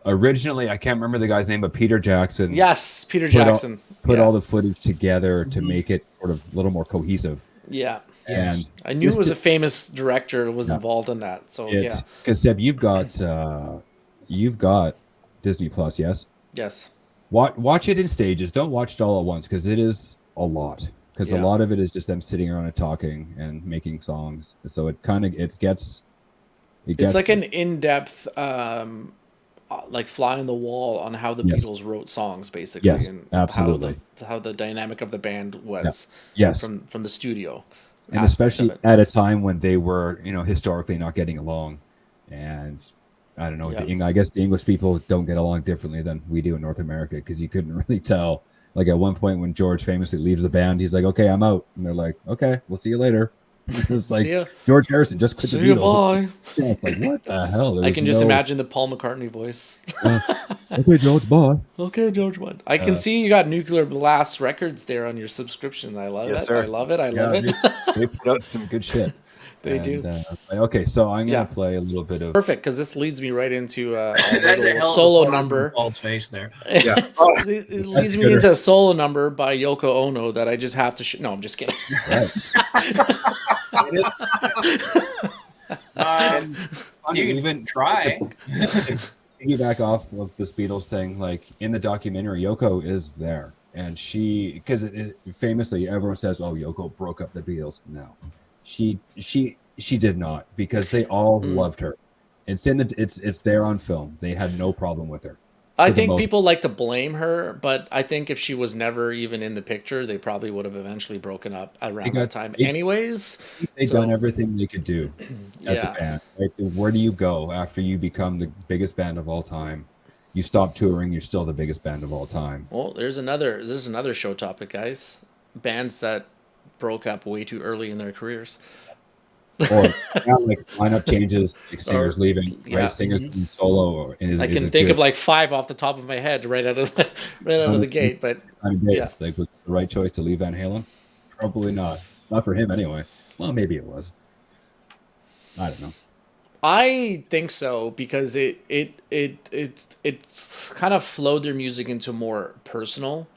Originally, I can't remember the guy's name, but Peter Jackson. Yes, Peter Jackson. Put all the footage together to make it sort of a little more cohesive. Yeah. And I knew it was a famous director was involved in that. So because Seb, you've got Disney Plus, yes? Yes. Watch it in stages. Don't watch it all at once, because it is a lot. Because a lot of it is just them sitting around and talking and making songs. So it gets like an in-depth like fly on the wall on how the Beatles wrote songs, basically. Yes, and absolutely. How the dynamic of the band was from the studio. And especially at a time when they were, you know, historically not getting along. And I don't know, I guess the English people don't get along differently than we do in North America, because you couldn't really tell. Like at one point when George famously leaves the band, he's like, okay, I'm out. And they're like, okay, we'll see you later. It's like George Harrison just quit the Beatles. It's like, what the hell? I can just imagine the Paul McCartney voice. Okay, George, bye. Okay, George, bye. I can see you got Nuclear Blast Records there on your subscription. I love it. Sir. I love it. I love it. They put out some good shit. They do. Okay, so I'm gonna play a little bit of perfect, because this leads me right into a solo number. Paul's face there. Yeah, it leads me into a solo number by Yoko Ono that I just have to. No, I'm just kidding. You can even try. Piggyback off of this Beatles thing, like in the documentary, Yoko is there, and because famously everyone says, "Oh, Yoko broke up the Beatles." No. She did not, because they all loved her. It's there on film. They had no problem with her. I think people like to blame her, but I think if she was never even in the picture, they probably would have eventually broken up around that time. Anyways, they've done everything they could do as a band. Right? Where do you go after you become the biggest band of all time? You stop touring, you're still the biggest band of all time. Well, there's another show topic, guys. Bands that broke up way too early in their careers, or like lineup changes, like singers leaving, right? Singers in solo, I can think of like 5 off the top of my head right out of the gate. But like, was it the right choice to leave Van Halen? Probably not for him anyway. Well, maybe it was. I don't know. I think so, because it kind of flowed their music into more personal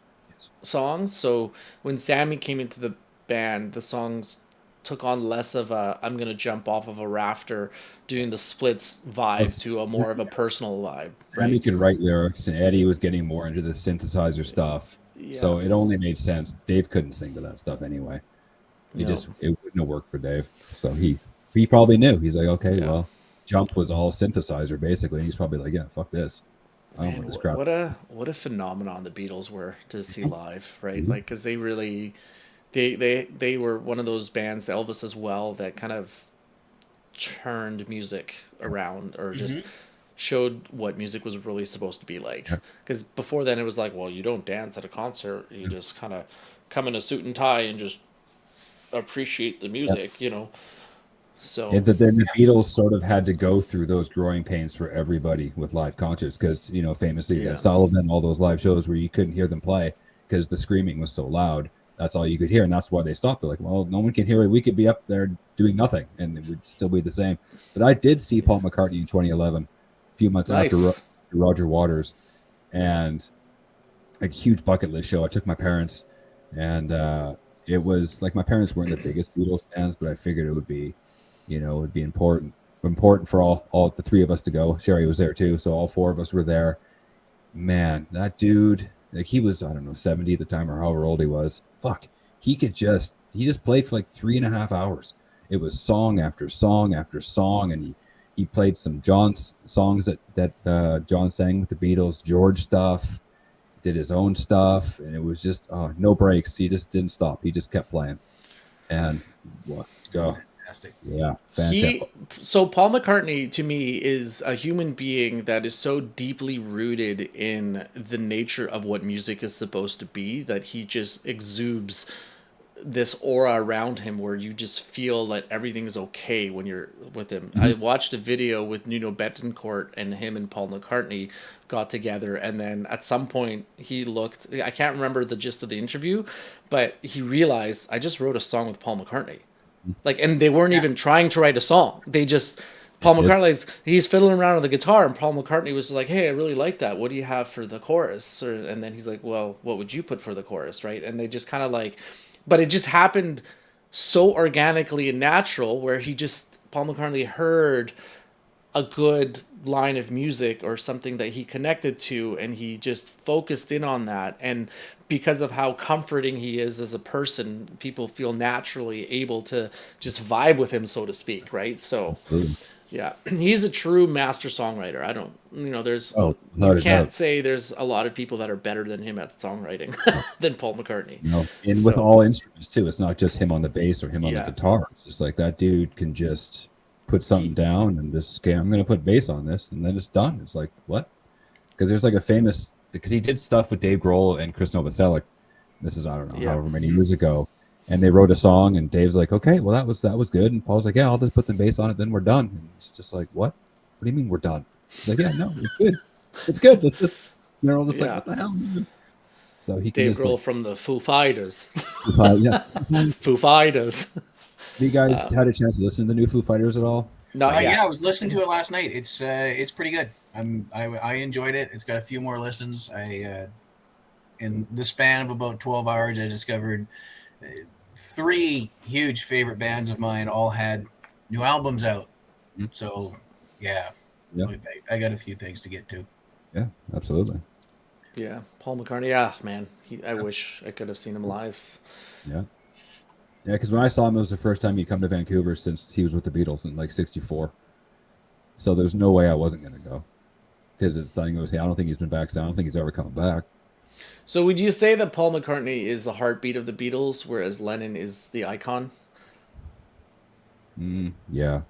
songs. So when Sammy came into the band, the songs took on less of a I'm gonna jump off of a rafter doing the splits vibe to a more of a personal vibe. Sammy could write lyrics, and Eddie was getting more into the synthesizer stuff. So it only made sense. Dave couldn't sing to that stuff anyway. It wouldn't have worked for Dave. So he probably knew. He's like, okay, well, Jump was all synthesizer basically, and he's probably like, yeah, fuck this. I don't want this crap. What a phenomenon the Beatles were to see live, right? Like, because they really, they were one of those bands, Elvis as well, that kind of turned music around, or just showed what music was really supposed to be like. Because before then it was like, well, you don't dance at a concert, you just kind of come in a suit and tie and just appreciate the music, you know. So and then the Beatles sort of had to go through those growing pains for everybody with live concerts, because, you know, famously at Sullivan, all those live shows where you couldn't hear them play because the screaming was so loud. That's all you could hear, and that's why they stopped. They're like, well, no one can hear it. We could be up there doing nothing, and it would still be the same. But I did see Paul McCartney in 2011, a few months after Roger Waters, and a huge bucket list show. I took my parents, and it was like, my parents weren't the biggest Beatles fans, but I figured it would be, you know, it would be important for all the three of us to go. Sherry was there too, so all four of us were there. Man, that dude, like, he was, I don't know, 70 at the time, or however old he was. Fuck, he just played for like 3.5 hours. It was song after song after song, and he played some John's songs that John sang with the Beatles, George stuff, did his own stuff, and it was just no breaks. He just didn't stop. He just kept playing, and fantastic. Yeah, fantastic. So Paul McCartney, to me, is a human being that is so deeply rooted in the nature of what music is supposed to be, that he just exudes this aura around him where you just feel that everything is okay when you're with him. I watched a video with Nuno Betancourt, and him and Paul McCartney got together, and then at some point he looked, I can't remember the gist of the interview, but he realized, I just wrote a song with Paul McCartney. Like, and they weren't even trying to write a song. They just, Paul McCartney's, he's fiddling around with the guitar, and Paul McCartney was like, hey, I really like that. What do you have for the chorus? And then he's like, well, what would you put for the chorus, right? And they just kind of like, but it just happened so organically and natural, where Paul McCartney heard a good line of music or something that he connected to, and he just focused in on that. And because of how comforting he is as a person, people feel naturally able to just vibe with him, so to speak, right? So yeah, he's a true master songwriter. I don't, you know, you can't say there's a lot of people that are better than him at songwriting than Paul McCartney. No, and with all instruments too. It's not just him on the bass or him on the guitar. It's just like, that dude can just put something down and just, okay, I'm going to put bass on this, and then it's done. It's like, what? Because there's like a famous, because he did stuff with Dave Grohl and Chris Novoselic. This is, I don't know, however many years ago. And they wrote a song, and Dave's like, okay, well, that was good. And Paul's like, yeah, I'll just put the bass on it, then we're done. And it's just like, what? What do you mean we're done? He's like, yeah, no, it's good. It's good. It's just, they're all just like, what the hell, man? So he can Dave just, Grohl like, from the Foo Fighters. Foo Fighters. Have you guys had a chance to listen to the new Foo Fighters at all? No, yeah, I was listening to it last night. It's pretty good. I enjoyed it. It's got a few more listens. In the span of about 12 hours, I discovered 3 huge favorite bands of mine all had new albums out. So yeah, I got a few things to get to. Yeah, absolutely. Yeah, Paul McCartney. Yeah, man, I wish I could have seen him live. Yeah, because when I saw him, it was the first time he'd come to Vancouver since he was with the Beatles in like '64. So there's no way I wasn't going to go, because the thing was, I don't think he's been back. So I don't think he's ever coming back. So would you say that Paul McCartney is the heartbeat of the Beatles, whereas Lennon is the icon? Yeah,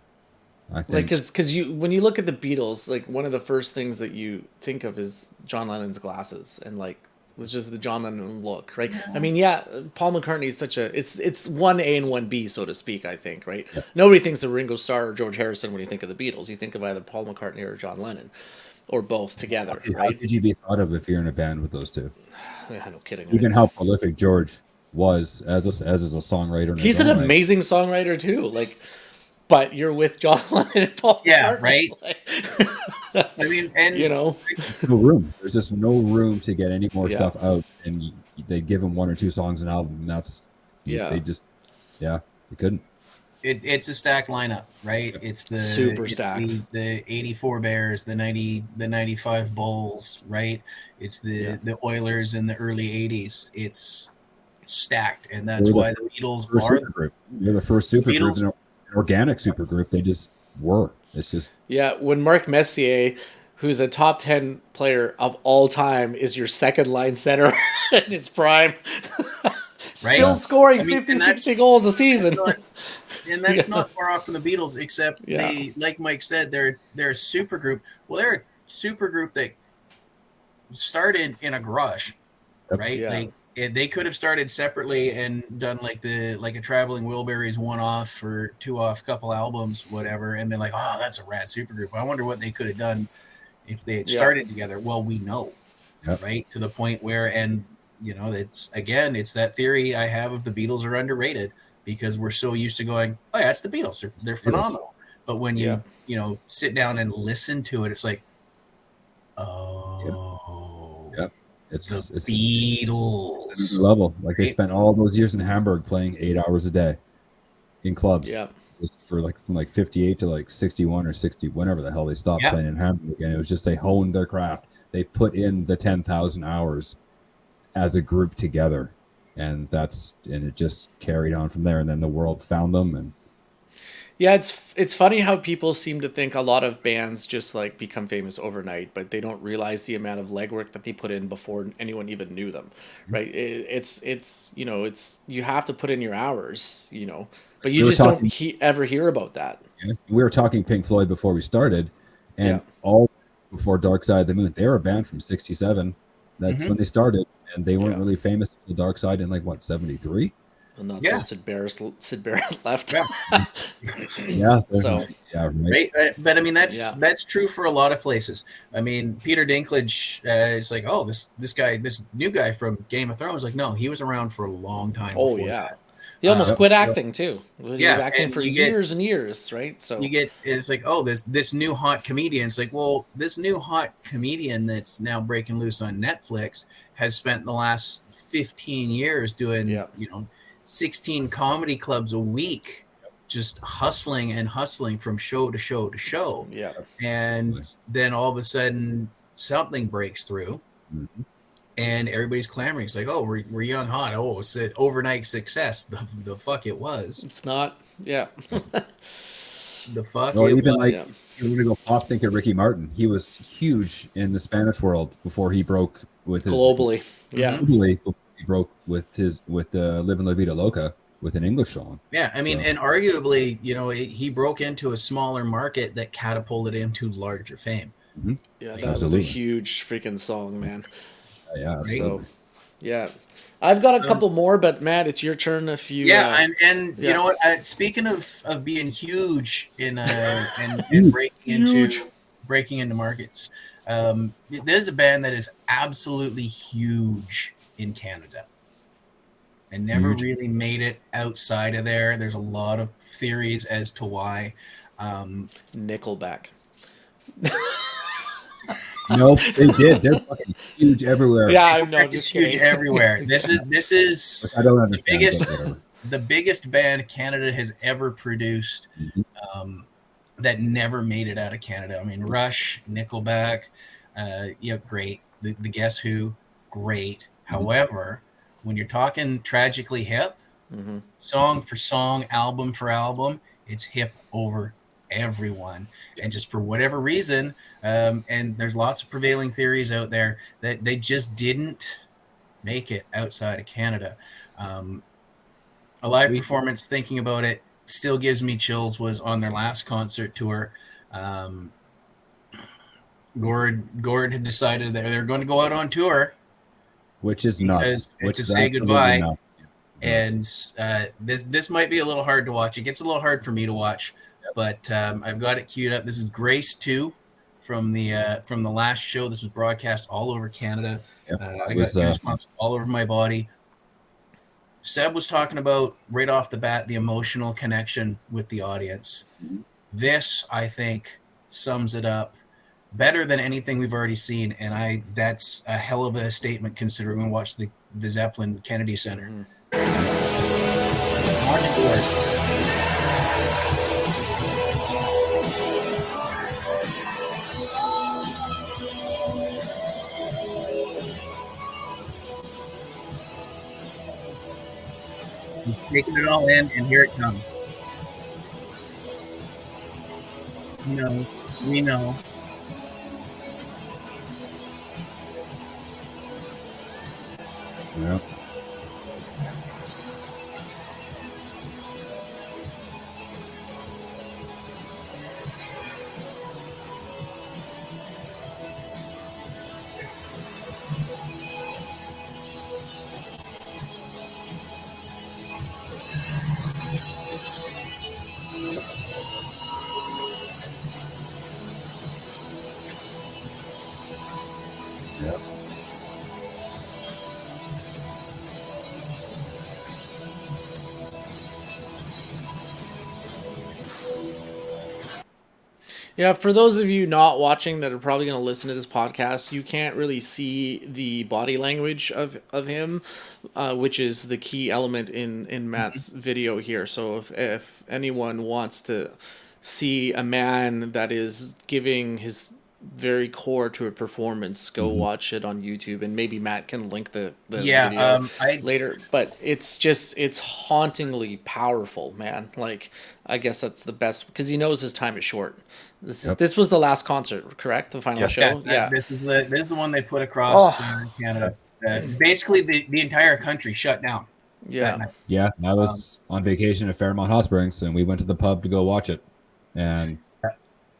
I think. Like, because when you look at the Beatles, like, one of the first things that you think of is John Lennon's glasses, and like, it's just the John Lennon look, right? I mean, yeah, Paul McCartney is such a, it's 1A and 1B, so to speak, I think, right? Yeah. Nobody thinks of Ringo Starr or George Harrison when you think of the Beatles. You think of either Paul McCartney or John Lennon, or both together, right? How could you be thought of if you're in a band with those two? Yeah, no kidding. Even how prolific George was as a songwriter. He's an amazing songwriter too. Like, but you're with John Lennon and Paul McCartney. Right. Like, I mean, and you know, no room. There's just no room to get any more stuff out, and they give him 1 or 2 songs an album, and that's they just they couldn't. it's a stacked lineup, right? It's the Super it's stacked. the 84 Bears, the 95 Bulls, right? It's the Oilers in the early 80s. It's stacked, and that's why the Beatles are super group. They're the first super group, an organic super group. They just were. It's just when Marc Messier, who's a top 10 player of all time, is your second line center in his prime. Still scoring 50, 60 goals a season. That's not far off from the Beatles, except they, like Mike said, they're a super group. Well, they're a super group that started in a garage, right? Yeah. They could have started separately and done like a Traveling Wilburys one-off or two-off couple albums, whatever, and been like, oh, that's a rad super group. I wonder what they could have done if they had started together. Well, we know, right? To the point where, and it's that theory I have of the Beatles are underrated because we're so used to going, oh yeah, it's the Beatles. They're phenomenal. But when you sit down and listen to it, it's like, oh, it's the Beatles. It's level. Like they spent all those years in Hamburg playing 8 hours a day in clubs. Yeah. For from 58 to 61 or 60, whenever the hell they stopped playing in Hamburg. And it was just they honed their craft. They put in the 10,000 hours as a group together. And it just carried on from there. And then the world found them. And yeah, it's funny how people seem to think a lot of bands just become famous overnight, but they don't realize the amount of legwork that they put in before anyone even knew them, right? It's you have to put in your hours, but you just don't ever hear about that. Yeah. We were talking Pink Floyd before we started, and all before Dark Side of the Moon, they were a band from '67. That's when they started, and they weren't really famous until Dark Side in 73. And that's Sid Barrett left. Yeah. So right. But I mean that's true for a lot of places. I mean, Peter Dinklage is like, oh, this new guy from Game of Thrones. Like, no, he was around for a long time. Oh yeah. He almost quit acting too. He was acting for years and years, right? So it's like, oh, this new hot comedian. It's like, well, this new hot comedian that's now breaking loose on Netflix has spent the last 15 years doing 16 comedy clubs a week, just hustling from show to show to show. Yeah. And then all of a sudden something breaks through. Mm-hmm. And everybody's clamoring. It's like, oh, we're young hot. Oh, it's an overnight success. The fuck it was. It's not. Yeah. The fuck. Or even you want to go pop, think of Ricky Martin. He was huge in the Spanish world before he broke with his globally. Yeah. Globally before he broke with Livin' La Vida Loca with an English song. Yeah, I mean, and arguably, he broke into a smaller market that catapulted him to larger fame. Mm-hmm. Yeah, that was a huge freaking song, man. Yeah, absolutely. So, yeah, I've got a couple more, but Matt, it's your turn if you. Yeah, and you know what? Speaking of being huge in and breaking into markets, there's a band that is absolutely huge in Canada and never really made it outside of there. There's a lot of theories as to why. Nickelback. Nope, they did. They're fucking huge everywhere. Yeah, I know. It's huge everywhere. This is I don't understand the biggest band Canada has ever produced. That never made it out of Canada. I mean, Rush, Nickelback, great. The Guess Who, great. However, when you're talking tragically hip, song for song, album for album, it's hip over everyone. And just for whatever reason, and there's lots of prevailing theories out there that they just didn't make it outside of Canada. A live performance, thinking about it, still gives me chills, was on their last concert tour. Gord had decided that they're going to go out on tour, which is nuts. To say goodbye. And this might be a little hard to watch. It gets a little hard for me to watch, but I've got it queued up. This is Grace 2 from the last show. This was broadcast all over Canada. I got goosebumps all over my body. Seb was talking about right off the bat the emotional connection with the audience. This, I think, sums it up better than anything we've already seen, and that's a hell of a statement considering we watched the Zeppelin Kennedy Center. Watch Gord. He's taking it all in, and here it comes. No, we know. Yeah. Yep. Yeah, for those of you not watching that are probably going to listen to this podcast, you can't really see the body language of him, which is the key element in Matt's video here. So if anyone wants to see a man that is giving his very core to a performance, go watch it on YouTube, and maybe Matt can link the video later. But it's hauntingly powerful, man. Like, I guess that's the best, because he knows his time is short. This was the last concert, correct? The final show. Yeah. This is the one they put across Canada. Basically, the entire country shut down. Yeah. Yeah. I was on vacation at Fairmont Hot Springs, and we went to the pub to go watch it, and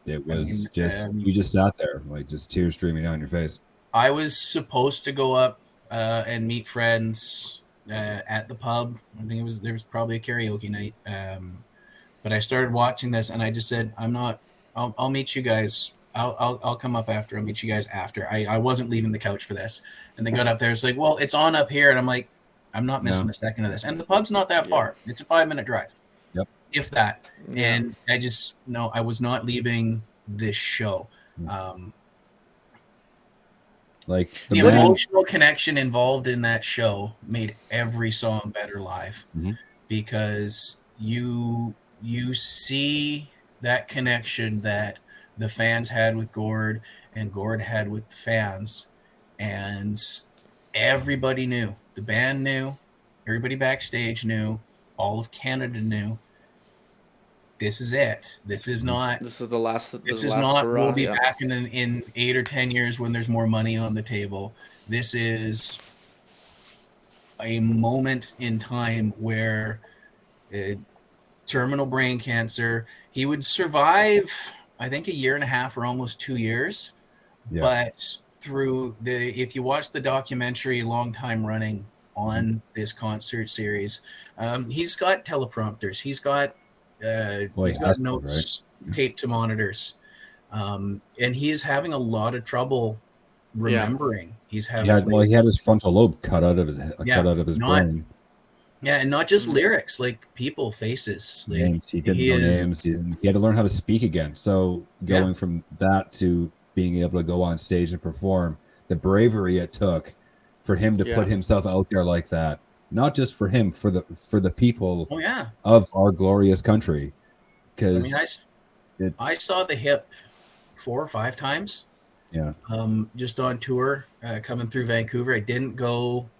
it was you just sat there, like, just tears streaming down your face. I was supposed to go up and meet friends at the pub. I think there was probably a karaoke night. But I started watching this, and I just said, I'll meet you guys. I'll come up after. I'll meet you guys after. I wasn't leaving the couch for this. And they got up there. It's like, well, it's on up here. And I'm like, I'm not missing a second of this. And the pub's not that far. It's a 5-minute drive. Yep. If that. And I just, no, I was not leaving this show. Like the emotional connection involved in that show made every song better live, because you see that connection that the fans had with Gord and Gord had with the fans, and everybody knew. The band knew, everybody backstage knew, all of Canada knew. This is it. This is not. This is the last. This is not. We'll be back in 8 or 10 years when there's more money on the table. This is a moment in time where terminal brain cancer. He would survive, I think, 1.5 years or almost 2 years. Yeah. But through if you watch the documentary, long time running on this concert series, he's got teleprompters. He's got notes taped to monitors, and he is having a lot of trouble remembering. He's having he had his frontal lobe cut out of his brain. Yeah, and not just lyrics, like people, faces. Names. He didn't know names. He had to learn how to speak again. So going from that to being able to go on stage and perform, the bravery it took for him to put himself out there like that. Not just for him, for the people of our glorious country. Because I saw the Hip 4 or 5 times. Yeah. Just on tour, coming through Vancouver. I didn't go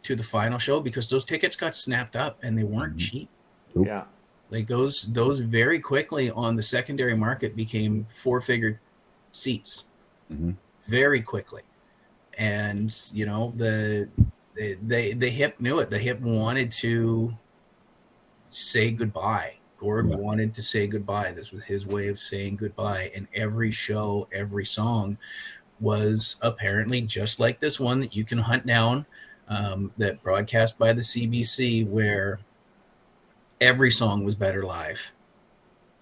to the final show because those tickets got snapped up and they weren't cheap. Yeah. Like those very quickly on the secondary market became 4-figure seats. Very quickly. And the Hip knew it. The Hip wanted to say goodbye. Gord wanted to say goodbye. This was his way of saying goodbye. And every show, every song was apparently just like this one that you can hunt down, that broadcast by the CBC, where every song was better live.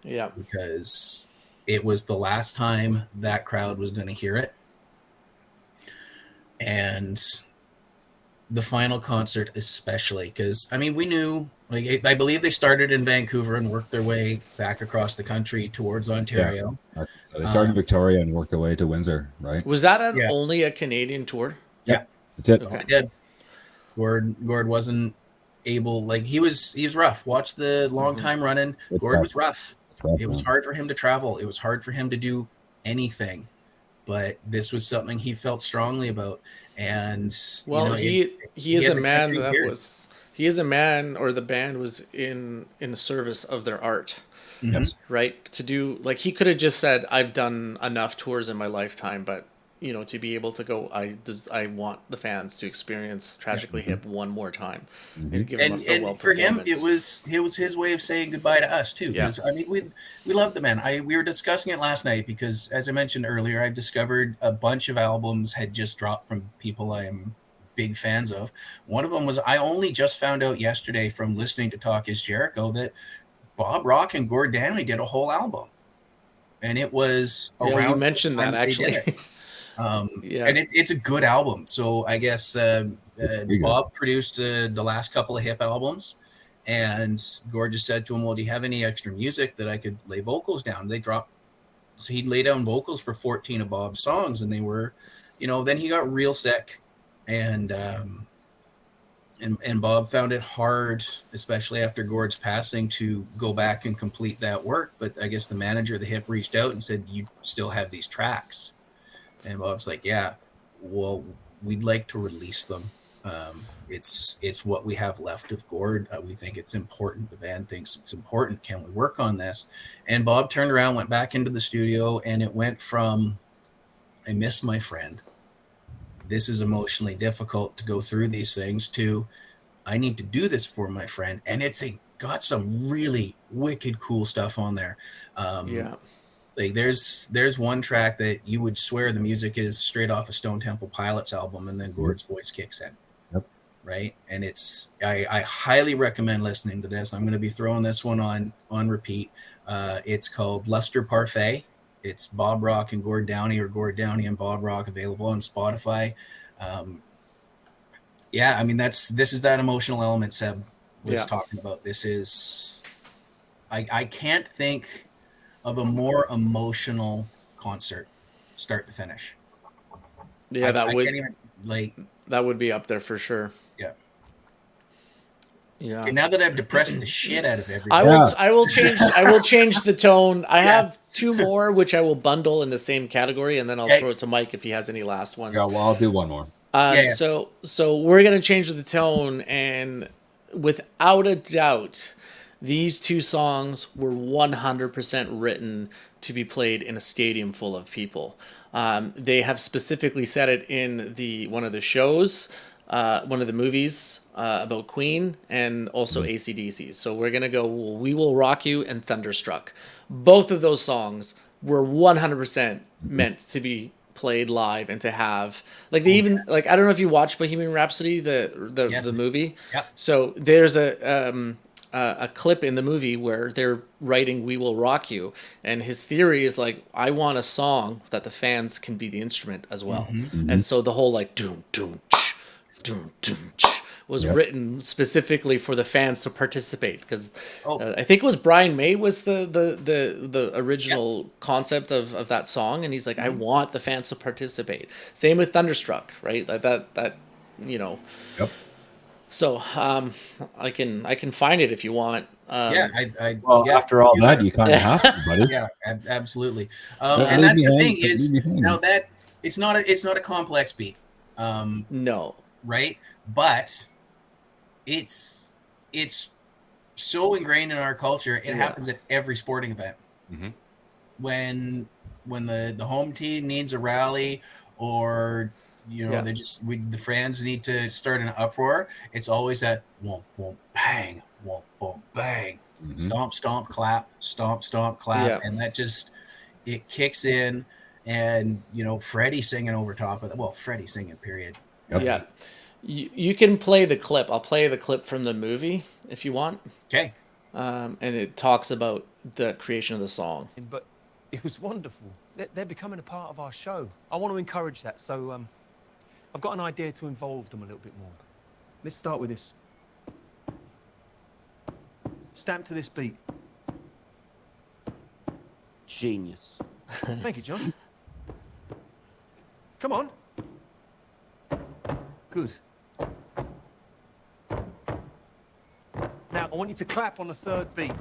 Yeah. Because it was the last time that crowd was going to hear it. And the final concert especially, because we knew, like, I believe they started in Vancouver and worked their way back across the country towards Ontario. So they started in Victoria and worked their way to Windsor, right? Was that only a Canadian tour? Yeah, that's it. Okay. Did. Gord wasn't able, like, he was rough. Watch the long time running. Gord was rough. It was hard for him to travel. It was hard for him to do anything. But this was something he felt strongly about. And he is a man that was he is a man, or the band was in the service of their art. Yes. Right? To do, like, he could have just said, I've done enough tours in my lifetime, but to be able to go, I want the fans to experience Tragically Hip one more time, and give them a farewell and for him, performance. it was his way of saying goodbye to us too. Because I mean, we love the man. We were discussing it last night because, as I mentioned earlier, I've discovered a bunch of albums had just dropped from people I'm big fans of. One of them was, I only just found out yesterday from listening to Talk Is Jericho that Bob Rock and Gord Downie did a whole album, and it was around. You mentioned that actually. And it's a good album. So I guess Bob produced the last couple of Hip albums, and Gord just said to him, "Well, do you have any extra music that I could lay vocals down?" They dropped, so he'd lay down vocals for 14 of Bob's songs, and they were, then he got real sick, and Bob found it hard, especially after Gord's passing, to go back and complete that work. But I guess the manager of the Hip reached out and said, "You still have these tracks?" And Bob's like, "Yeah, well, we'd like to release them. It's what we have left of Gord. We think it's important. The band thinks it's important. Can we work on this?" And Bob turned around, went back into the studio, and it went from, "I miss my friend. This is emotionally difficult to go through these things," to, "I need to do this for my friend." And it's got some really wicked cool stuff on there. Like there's one track that you would swear the music is straight off a Stone Temple Pilots album, and then Gord's voice kicks in. Yep. Right. And I highly recommend listening to this. I'm going to be throwing this one on repeat. It's called Luster Parfait. It's Bob Rock and Gord Downie, or Gord Downie and Bob Rock, available on Spotify. I mean, this is that emotional element Seb was talking about. This is, I can't think of a more emotional concert, start to finish. Yeah, I can't even, that would be up there for sure. Yeah. Yeah. Okay, now that I've depressed the shit out of everybody, I will change the tone. I have two more which I will bundle in the same category, and then I'll throw it to Mike if he has any last ones. Yeah, well, I'll do one more. So we're gonna change the tone, and without a doubt, these two songs were 100% written to be played in a stadium full of people. They have specifically said it in one of the shows, one of the movies about Queen, and also AC/DC. So we're going to go We Will Rock You and Thunderstruck. Both of those songs were 100% meant to be played live and to have, like, they even, like, I don't know if you watched Bohemian Rhapsody, the movie. Yep. So there's a clip in the movie where they're writing We Will Rock You, and his theory is like, I want a song that the fans can be the instrument as well. And so the whole like doom doom ch, doom doom ch was written specifically for the fans to participate, because I think it was Brian May was the original concept of that song, and he's like, I want the fans to participate. Same with Thunderstruck, right? Like that Yep. So I can find it if you want. After all that, you kind of have to, buddy. Yeah, absolutely. And that's the thing is, now that it's not a complex beat. No. Right, but it's so ingrained in our culture. It happens at every sporting event. When the home team needs a rally, or the fans need to start an uproar, it's always that womp womp bang, womp womp bang, stomp stomp clap, and that just, it kicks in, and Freddie singing over top of it. Well, Freddie singing, period. Yep. Yeah. You can play the clip. I'll play the clip from the movie if you want. Okay. And it talks about the creation of the song. But it was wonderful. They're becoming a part of our show. I want to encourage that. So I've got an idea to involve them a little bit more. Let's start with this. Stamp to this beat. Genius. Thank you, John. Come on. Good. Now, I want you to clap on the third beat.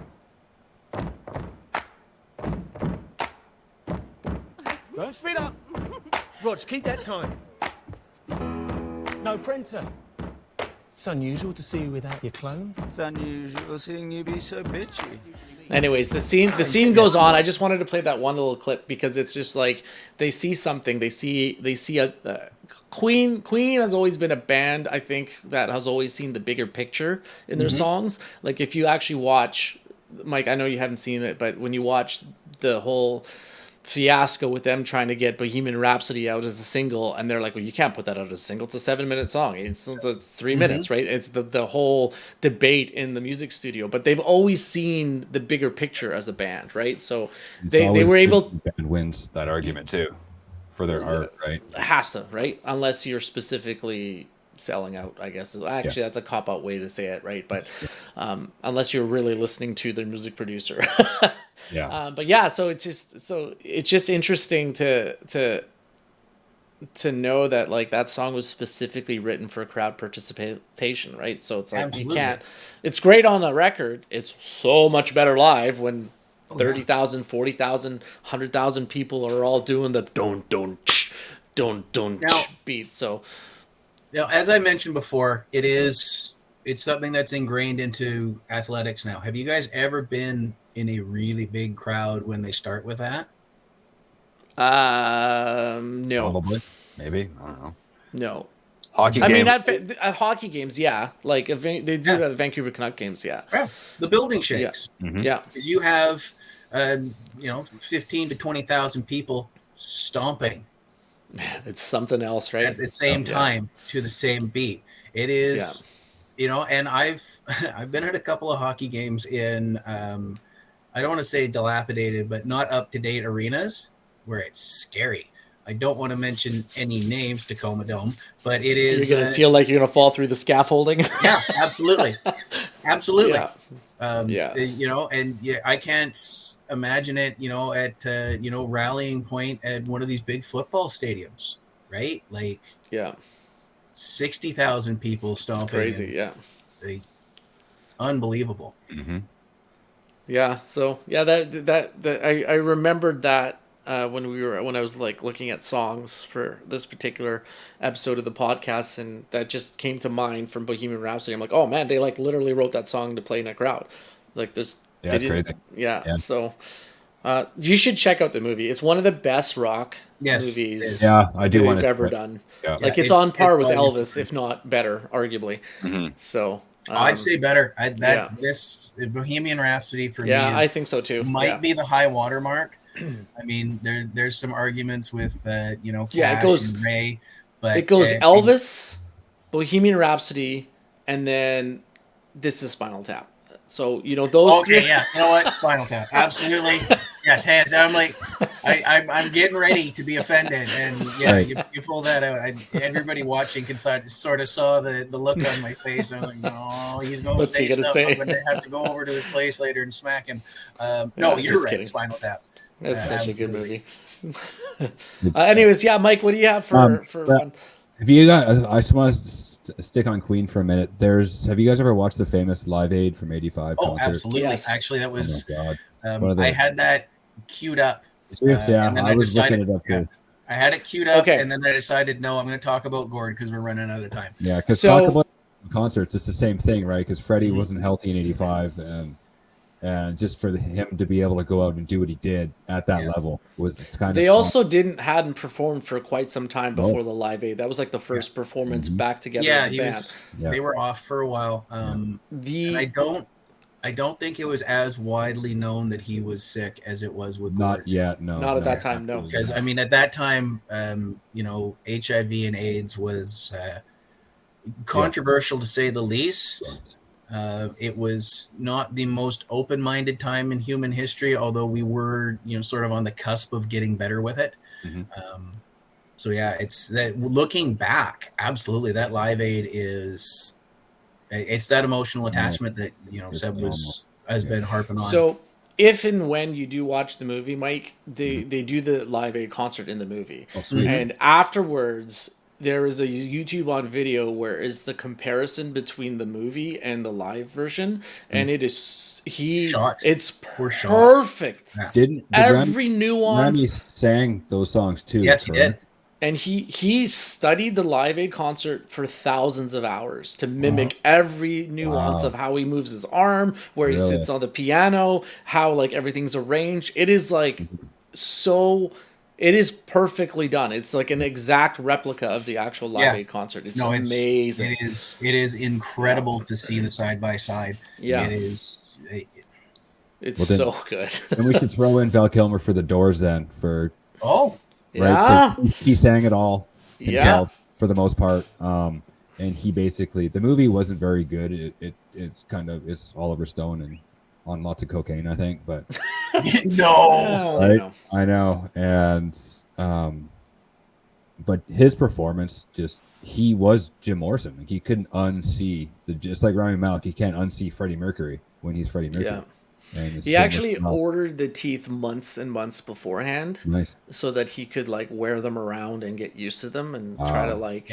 Don't speed up. Rog, keep that time. No, Prenter. It's unusual to see you without your clone. It's unusual seeing you be so bitchy. Anyways, the scene goes on. I just wanted to play that one little clip because it's just like they see something. They see a Queen has always been a band, I think, that has always seen the bigger picture in their songs. Like if you actually watch, Mike, I know you haven't seen it, but when you watch the whole fiasco with them trying to get Bohemian Rhapsody out as a single, and they're like, well, you can't put that out as a single. It's a 7-minute song. It's 3 minutes, right? It's the whole debate in the music studio. But they've always seen the bigger picture as a band, right? So they were able. Band wins that argument too, for their art, right? Has to, right? Unless you're specifically selling out, I guess. Actually, that's a cop-out way to say it, right? But unless you're really listening to the music producer. Yeah. But yeah, so it's just interesting to know that like that song was specifically written for crowd participation, right? So it's like Absolutely. you can't. It's great on the record. It's so much better live when 30,000, 40,000, 100,000 people are all doing the don't beat. So now, as I mentioned before, it's something that's ingrained into athletics now. Have you guys ever been in a really big crowd when they start with that? no, Probably, maybe, I don't know. no. Hockey I game. mean, at hockey games, yeah. Like they do it at the Vancouver Canuck games, yeah. Yeah, the building shakes. Yeah. Because you have, 15 to 20,000 people stomping It's something else, right? at the same time to the same beat. It is, and I've been at a couple of hockey games in, I don't want to say dilapidated, but not up to date arenas where it's scary. I don't want to mention any names, Tacoma Dome, but it is. You're gonna feel like you're gonna fall through the scaffolding. Yeah, absolutely, absolutely. Yeah. I can't imagine it, at rallying point at one of these big football stadiums, right? Like, Yeah. 60,000 people stomping. It's crazy, yeah. Unbelievable. Yeah. So yeah, I remembered that when I was like looking at songs for this particular episode of the podcast, and that just came to mind from Bohemian Rhapsody. I'm like, oh man, they like literally wrote that song to play in a crowd. Like this. Yeah, that's crazy. Yeah. So you should check out the movie. It's one of the best rock movies. Yeah, I do want we've to ever done. Yeah. Like it's on par with Elvis, if not better, arguably. So I'd say better. This Bohemian Rhapsody for me. I think so too. Might be the high watermark. I mean, there's some arguments with Cash it goes, and Ray, but it goes Elvis, Bohemian Rhapsody, and then This Is Spinal Tap. So those. Okay, yeah. You know what? Spinal Tap, absolutely. Yes, hands down. I'm getting ready to be offended, and you pull that out. Everybody watching can sort of saw the look on my face. I'm like, no, he's going to say stuff. I'm going to have to go over to his place later and smack him. No, you're right. Kidding. Spinal Tap. That's such absolutely. a good movie. Anyways, yeah, Mike, what do you have for one? If you got, I just want to stick on Queen for a minute. Have you guys ever watched the famous Live Aid from '85 Oh, concert? absolutely. Yes. Actually, that was. Oh my God. I had that queued up. I was looking it up too. I had it queued up, and then I decided, no, I'm going to talk about Gord because we're running out of time. Yeah, because talk about concerts, it's the same thing, right? Because Freddie wasn't healthy in '85, and just for him to be able to go out and do what he did at that level was kind of. They also hadn't performed for quite some time before the Live Aid. That was like the first performance back together. Yeah, as a band. They were off for a while. And I don't think it was as widely known that he was sick as it was with Gord. Not yet, no. Not at that time, no. Because I mean, at that time, HIV and AIDS was controversial to say the least. It was not the most open-minded time in human history, although we were, sort of on the cusp of getting better with it. So yeah, it's that looking back, absolutely, that Live Aid it's that emotional attachment that Seb has been harping on. So if and when you do watch the movie, Mike, they do the Live Aid concert in the movie, and afterwards there is a YouTube on video where is the comparison between the movie and the live version, and it is it's perfect. Didn't every nuance. Grammy sang those songs too? Yes, he did. And he studied the Live Aid concert for thousands of hours to mimic every nuance of how he moves his arm, where he sits on the piano, how like everything's arranged. It is like so. It is perfectly done. It's like an exact replica of the actual Live Aid concert. It's amazing. It is incredible to see the side by side. Yeah. It is. It's so good. And we should throw in Val Kilmer for the Doors then. Right, yeah, he sang it all himself for the most part. And he basically, the movie wasn't very good. It's Oliver Stone and on lots of cocaine, I think. But no, right? I know. And but his performance, he was Jim Morrison. Like, he couldn't unsee just like Rami Malek. He can't unsee Freddie Mercury when he's Freddie Mercury. Yeah. And he actually ordered the teeth months and months beforehand, nice, so that he could like wear them around and get used to them and try to like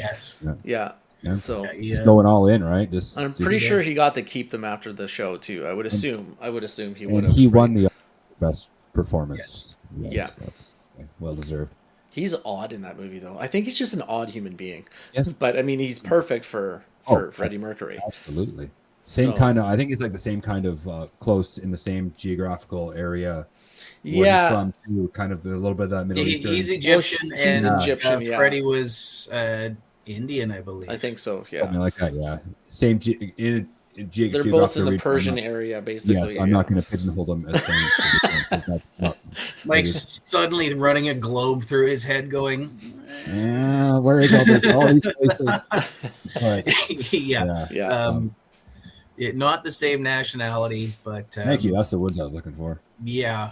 So he's going all in, right? I'm pretty sure he got to keep them after the show too. I would assume he would have. He won the best performance. Yes. Yeah, so that's well deserved. He's odd in that movie though. I think he's just an odd human being. Yes. But I mean, he's perfect for Freddie Mercury. Absolutely. I think it's like the same kind of close in the same geographical area. Yeah, he's from too, kind of a little bit of that Middle Eastern. He's Egyptian, he's Egyptian. Freddie was Indian, I believe. I think so. Yeah, something like that. Yeah, same. They're both in the Persian area, basically. Yes, I'm not going to pigeonhole them as saying. Mike's suddenly running a globe through his head, going, where is all these places? Yeah. Not the same nationality, but thank you. That's the words I was looking for. Yeah,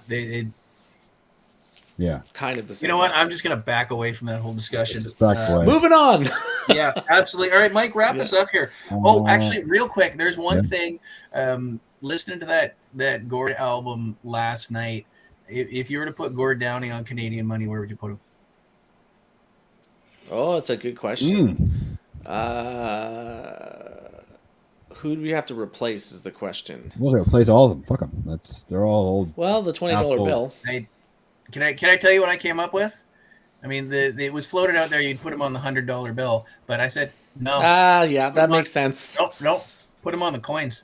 kind of the same. You know what? I'm just going to back away from that whole discussion. Moving on. Yeah, absolutely. All right, Mike, wrap us up here. Actually, real quick, there's one thing. Listening to that Gord album last night, if you were to put Gord Downie on Canadian money, where would you put him? Oh, that's a good question. Who do we have to replace is the question. We'll replace all of them. Fuck them. They're all old. Well, the $20 bill. Can I tell you what I came up with? I mean, it was floated out there. You'd put him on the $100 bill, but I said no. Yeah, that makes sense. Nope. Put him on the coins.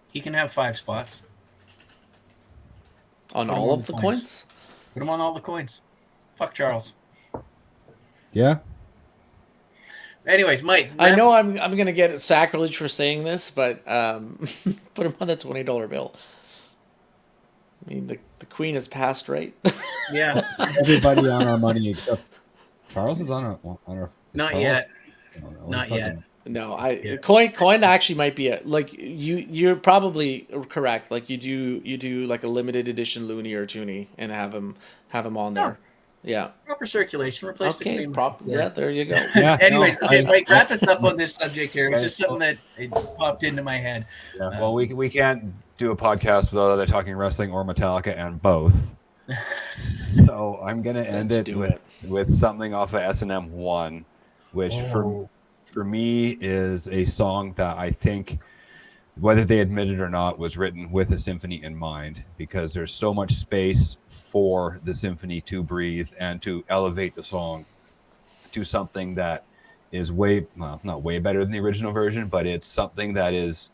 He can have 5 spots. On all of the coins? Put him on all the coins. Fuck Charles. Yeah. Anyways, Mike. I know I'm gonna get sacrilege for saying this, but put him on that $20 bill. I mean, the Queen has passed, right? Yeah. Everybody on our money except Charles is on our. Not Charles? yet. No, Not yet. No, coin actually might be you're probably correct. Like you do like a limited edition Looney or Toonie and have him on there. Yeah. Proper circulation. Replace the Queen. Yeah, there you go. Yeah, Anyways, Mike, wrap us up on this subject here. It's just something that it popped into my head. Yeah. Well, we can't do a podcast without either talking wrestling or Metallica and both. So I'm gonna end it with something off of S&M 1, which for me is a song that I think, whether they admit it or not, was written with a symphony in mind, because there's so much space for the symphony to breathe and to elevate the song to something that is not way better than the original version, but it's something that is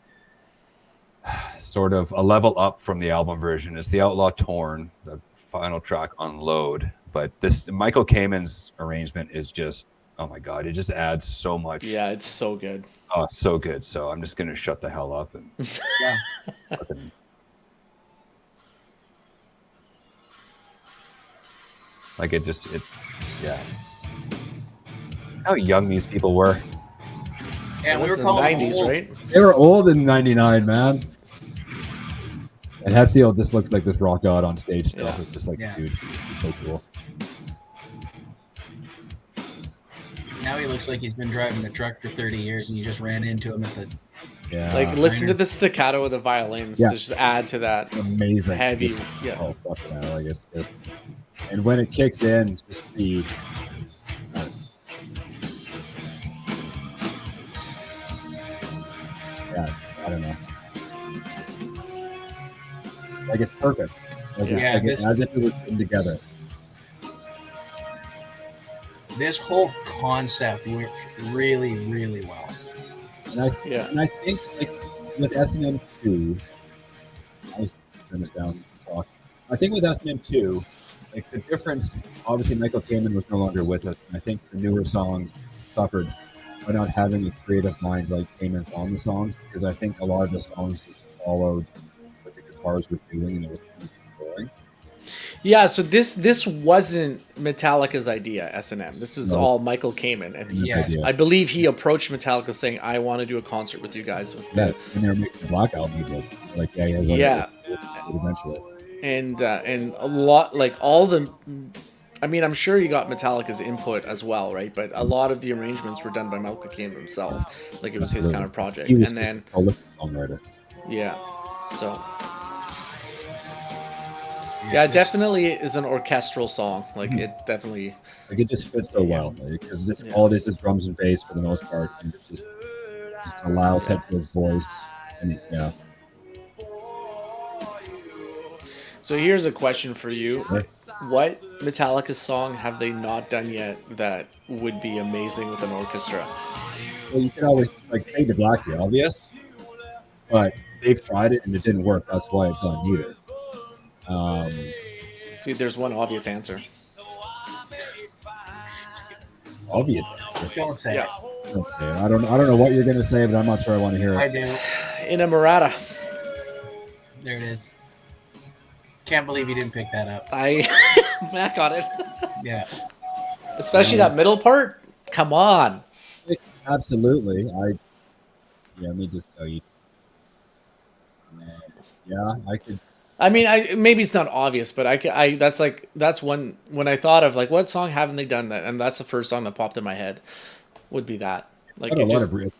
sort of a level up from the album version. It's the Outlaw Torn, the final track on Load. But this Michael Kamen's arrangement is just, oh my God, it just adds so much. Yeah, it's so good. Oh, so good. So I'm just going to shut the hell up. And how young these people were. Yeah, we were in the calling 90s, old. right? They were old in 99, man. And Hetfield just looks like this rock god on stage still. Yeah. It's just like, dude, it's so cool. Now he looks like he's been driving a truck for 30 years and you just ran into him at the... Yeah. Like, listen to the staccato of the violins to just add to that amazing heavy. Oh, fucking hell. Like, it's just... And when it kicks in, just the... I don't know. Like, it's perfect. Like, as if it was put together. this whole concept worked really, really well. And I think like, with S&M 2, I was turn this down and talk. I think with S&M 2, like the difference, obviously Michael Kamen was no longer with us, and I think the newer songs suffered by not having a creative mind like Kamen's on the songs, because I think a lot of the songs just followed what the guitars were doing, and it was kind of boring. Yeah, so this wasn't Metallica's idea, S&M. This is all Michael Kamen, and I believe he approached Metallica saying, "I want to do a concert with you guys." With and they were making the Black Album, eventually. And a lot, like all the, I mean, I'm sure he got Metallica's input as well, right? But a lot of the arrangements were done by Michael Kamen himself, like it was his kind of project. He was and then a songwriter. Yeah, so. Yeah, it definitely is an orchestral song. Like it definitely, like it just fits so well because all it is drums and bass for the most part, and it just allows Hetfield's voice. And So here's a question for you: what Metallica song have they not done yet that would be amazing with an orchestra? Well, you can always Fade to Black's the obvious, but they've tried it and it didn't work. That's why it's not neither. Dude, there's one obvious answer. Obvious. Don't say it. Don't say it. I don't know what you're gonna say, but I'm not sure I want to hear it. I do. Inamorata. There it is. Can't believe you didn't pick that up. Matt got it. Yeah. Especially that middle part. Come on. Absolutely. Let me just tell you. I could. I mean, maybe it's not obvious, but that's one when I thought of like what song haven't they done that, and that's the first song that popped in my head. Would be that. Like it's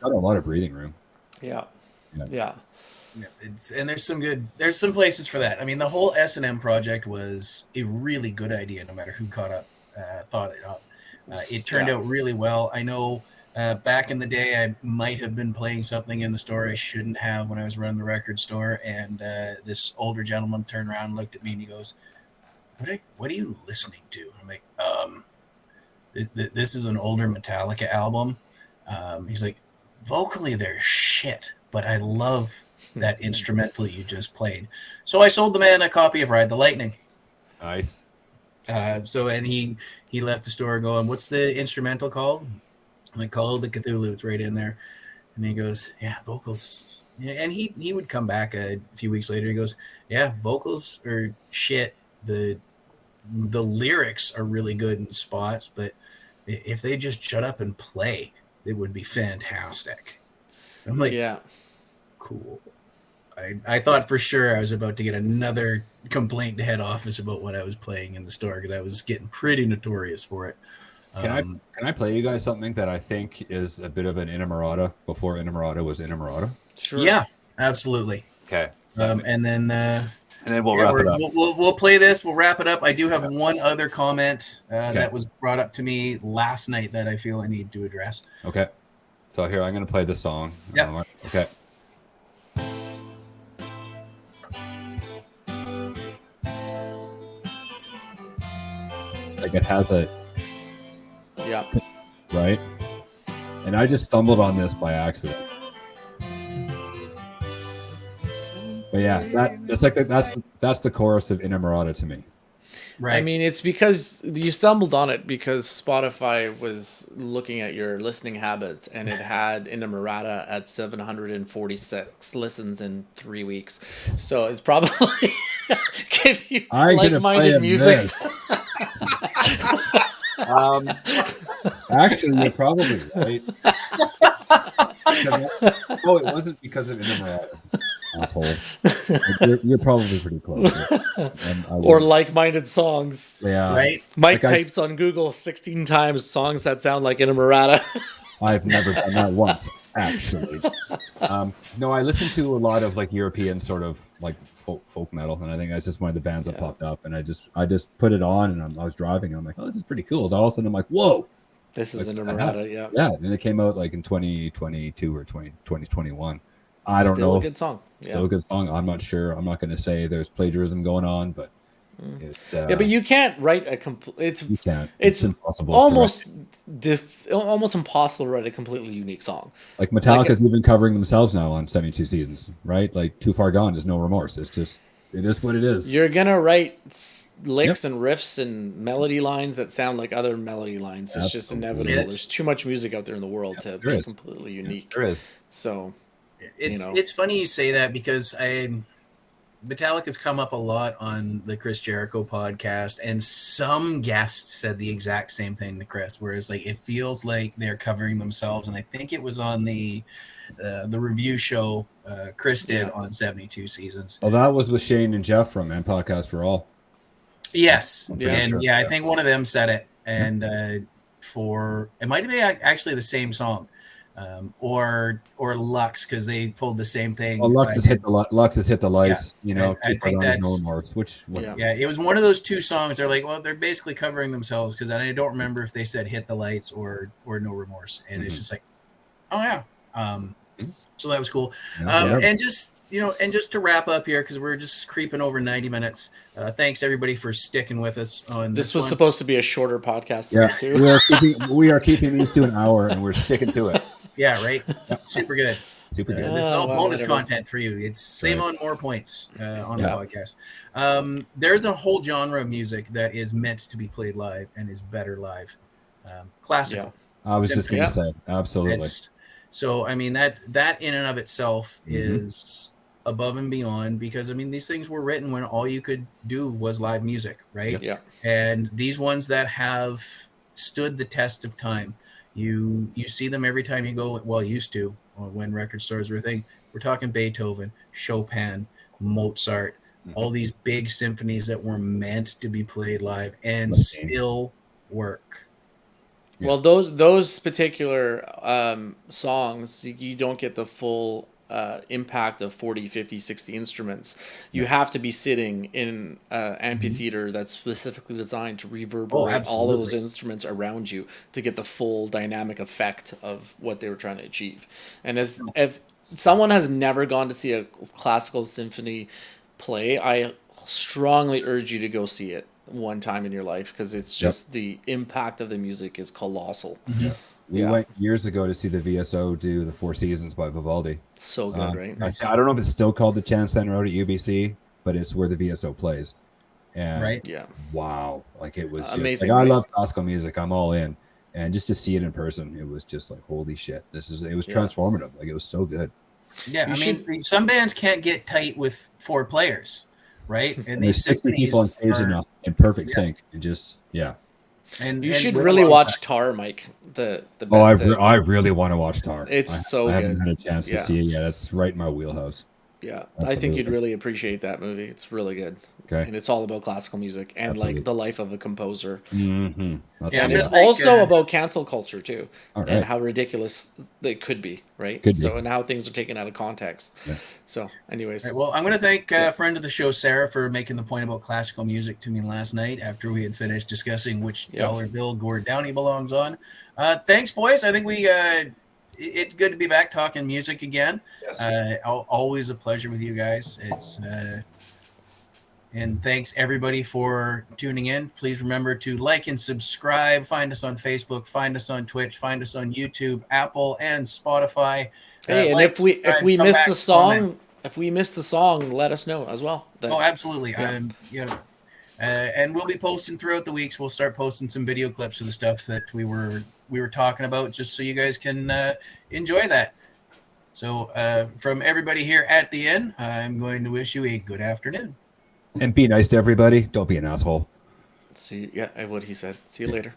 got a lot of breathing room. Yeah. And there's some places for that. I mean, the whole S&M project was a really good idea, no matter who thought it up. It turned out really well. I know back in the day, I might have been playing something in the store I shouldn't have when I was running the record store, and this older gentleman turned around and looked at me and he goes, "What are you listening to?" I'm like, "This is an older Metallica album." He's like, "Vocally, they're shit, but I love that instrumental you just played." So I sold the man a copy of Ride the Lightning. Nice. And he left the store going, "What's the instrumental called?" I'm like, "Call of the Cthulhu." It's right in there. And he goes, "Yeah, vocals." And he would come back a few weeks later. He goes, "Yeah, vocals are shit. The lyrics are really good in spots, but if they just shut up and play, it would be fantastic." I'm like, yeah, cool. I thought for sure I was about to get another complaint to head office about what I was playing in the store, because I was getting pretty notorious for it. Can I play you guys something that I think is a bit of an Inamorata before Inamorata was Inamorata? Sure. Yeah, absolutely. Okay. And then we'll wrap it up. We'll play this. We'll wrap it up. I do have one other comment that was brought up to me last night that I feel I need to address. Okay. So here, I'm going to play this song. Yeah. Okay. Like it has a... Yeah. Right? And I just stumbled on this by accident. But yeah, that's the chorus of Inamorata to me. Right. I mean, it's because you stumbled on it because Spotify was looking at your listening habits, and it had Inamorata at 746 listens in 3 weeks. So it's probably give you like-minded music. Actually, you're probably right. Oh, it wasn't because of Inamorata. Asshole. You're probably pretty close. Or like-minded songs. Yeah. Right? Mike types on Google 16 times songs that sound like Inamorata. I've never done that once, actually. No, I listen to a lot of like European sort of like folk metal, and I think that's just one of the bands that popped up, and I just put it on, and I was driving, and I'm like, oh, this is pretty cool. So all of a sudden, I'm like, whoa. This is Inamorata, yeah. Yeah, and it came out like in 2022 or 2021. I don't know. Still a good song. Still a good song. I'm not sure. I'm not going to say there's plagiarism going on, but Yeah, but you can't write a complete. You can't. It's impossible. almost almost impossible to write a completely unique song. Like Metallica's even covering themselves now on 72 Seasons, right? Like Too Far Gone is No Remorse. It's just, it is what it is. You're gonna write licks and riffs and melody lines that sound like other melody lines. It's just inevitable. There's too much music out there in the world to be completely unique. There is. So it's funny you say that, because Metallica's come up a lot on the Chris Jericho podcast, and some guests said the exact same thing to Chris, whereas like it feels like they're covering themselves. And I think it was on the review show Chris did on 72 Seasons. Well, that was with Shane and Jeff from And Podcast for All. Yes, sure. I think one of them said it, and for it might have been actually the same song. Or Lux, because they pulled the same thing. Well, Lux has hit the lights. Yeah, you know, I think that's No Remorse. Which it was one of those two songs. They're like, well, they're basically covering themselves, because I don't remember if they said Hit the Lights or No Remorse, and it's just like, oh yeah. So that was cool. And just to wrap up here, because we're just creeping over 90 minutes. Thanks everybody for sticking with us on this was supposed to be a shorter podcast. We are keeping these to an hour, and we're sticking to it. Yeah, right. Super good. Super good. This is all bonus content for you. It's save on more points on the podcast. There's a whole genre of music that is meant to be played live and is better live. Classical. I was just going to say, absolutely. So, I mean, that in and of itself is above and beyond, because, I mean, these things were written when all you could do was live music, right? Yeah. And these ones that have stood the test of time, you see them every time you go, well, used to, or when record stores were a thing. We're talking Beethoven, Chopin, Mozart, all these big symphonies that were meant to be played live and still work. Well, those particular songs, you don't get the full impact of 40, 50, 60 instruments. You have to be sitting in an amphitheater that's specifically designed to reverberate all of those instruments around you to get the full dynamic effect of what they were trying to achieve. And if someone has never gone to see a classical symphony play, I strongly urge you to go see it one time in your life, because it's just the impact of the music is colossal. We went years ago to see the VSO do the Four Seasons by Vivaldi. So good, right? I don't know if it's still called the Chan Center out at UBC, but it's where the VSO plays. And wow, like it was amazing. Like, I love classical music. I'm all in. And just to see it in person, it was just like, holy shit. It was transformative. Like, it was so good. Yeah, I mean, some bands can't get tight with 4 players, right? And there's 60 people on stage in perfect sync. And just, And you should really watch Tar, Mike. I really want to watch Tar. It's so good. I haven't had a chance to see it yet. That's right in my wheelhouse. Yeah, absolutely. I think you'd really appreciate that movie. It's really good. Okay. And it's all about classical music and like the life of a composer. Mm-hmm. And it's also about cancel culture too, and how ridiculous they could be, right? And how things are taken out of context. Yeah. So, anyways. Right, well, I'm going to thank a friend of the show, Sarah, for making the point about classical music to me last night after we had finished discussing which dollar bill Gord Downey belongs on. Thanks, boys. I think it's good to be back talking music again. Yes. Always a pleasure with you guys. It's and thanks everybody for tuning in. Please remember to like and subscribe. Find us on Facebook. Find us on Twitch. Find us on YouTube, Apple, and Spotify. Hey, and if we missed the song, let us know as well. Absolutely. And we'll be posting throughout the weeks. We'll start posting some video clips of the stuff that we were talking about, just so you guys can enjoy that. So from everybody here at the Inn, I'm going to wish you a good afternoon. And be nice to everybody. Don't be an asshole. See, what he said. See you later.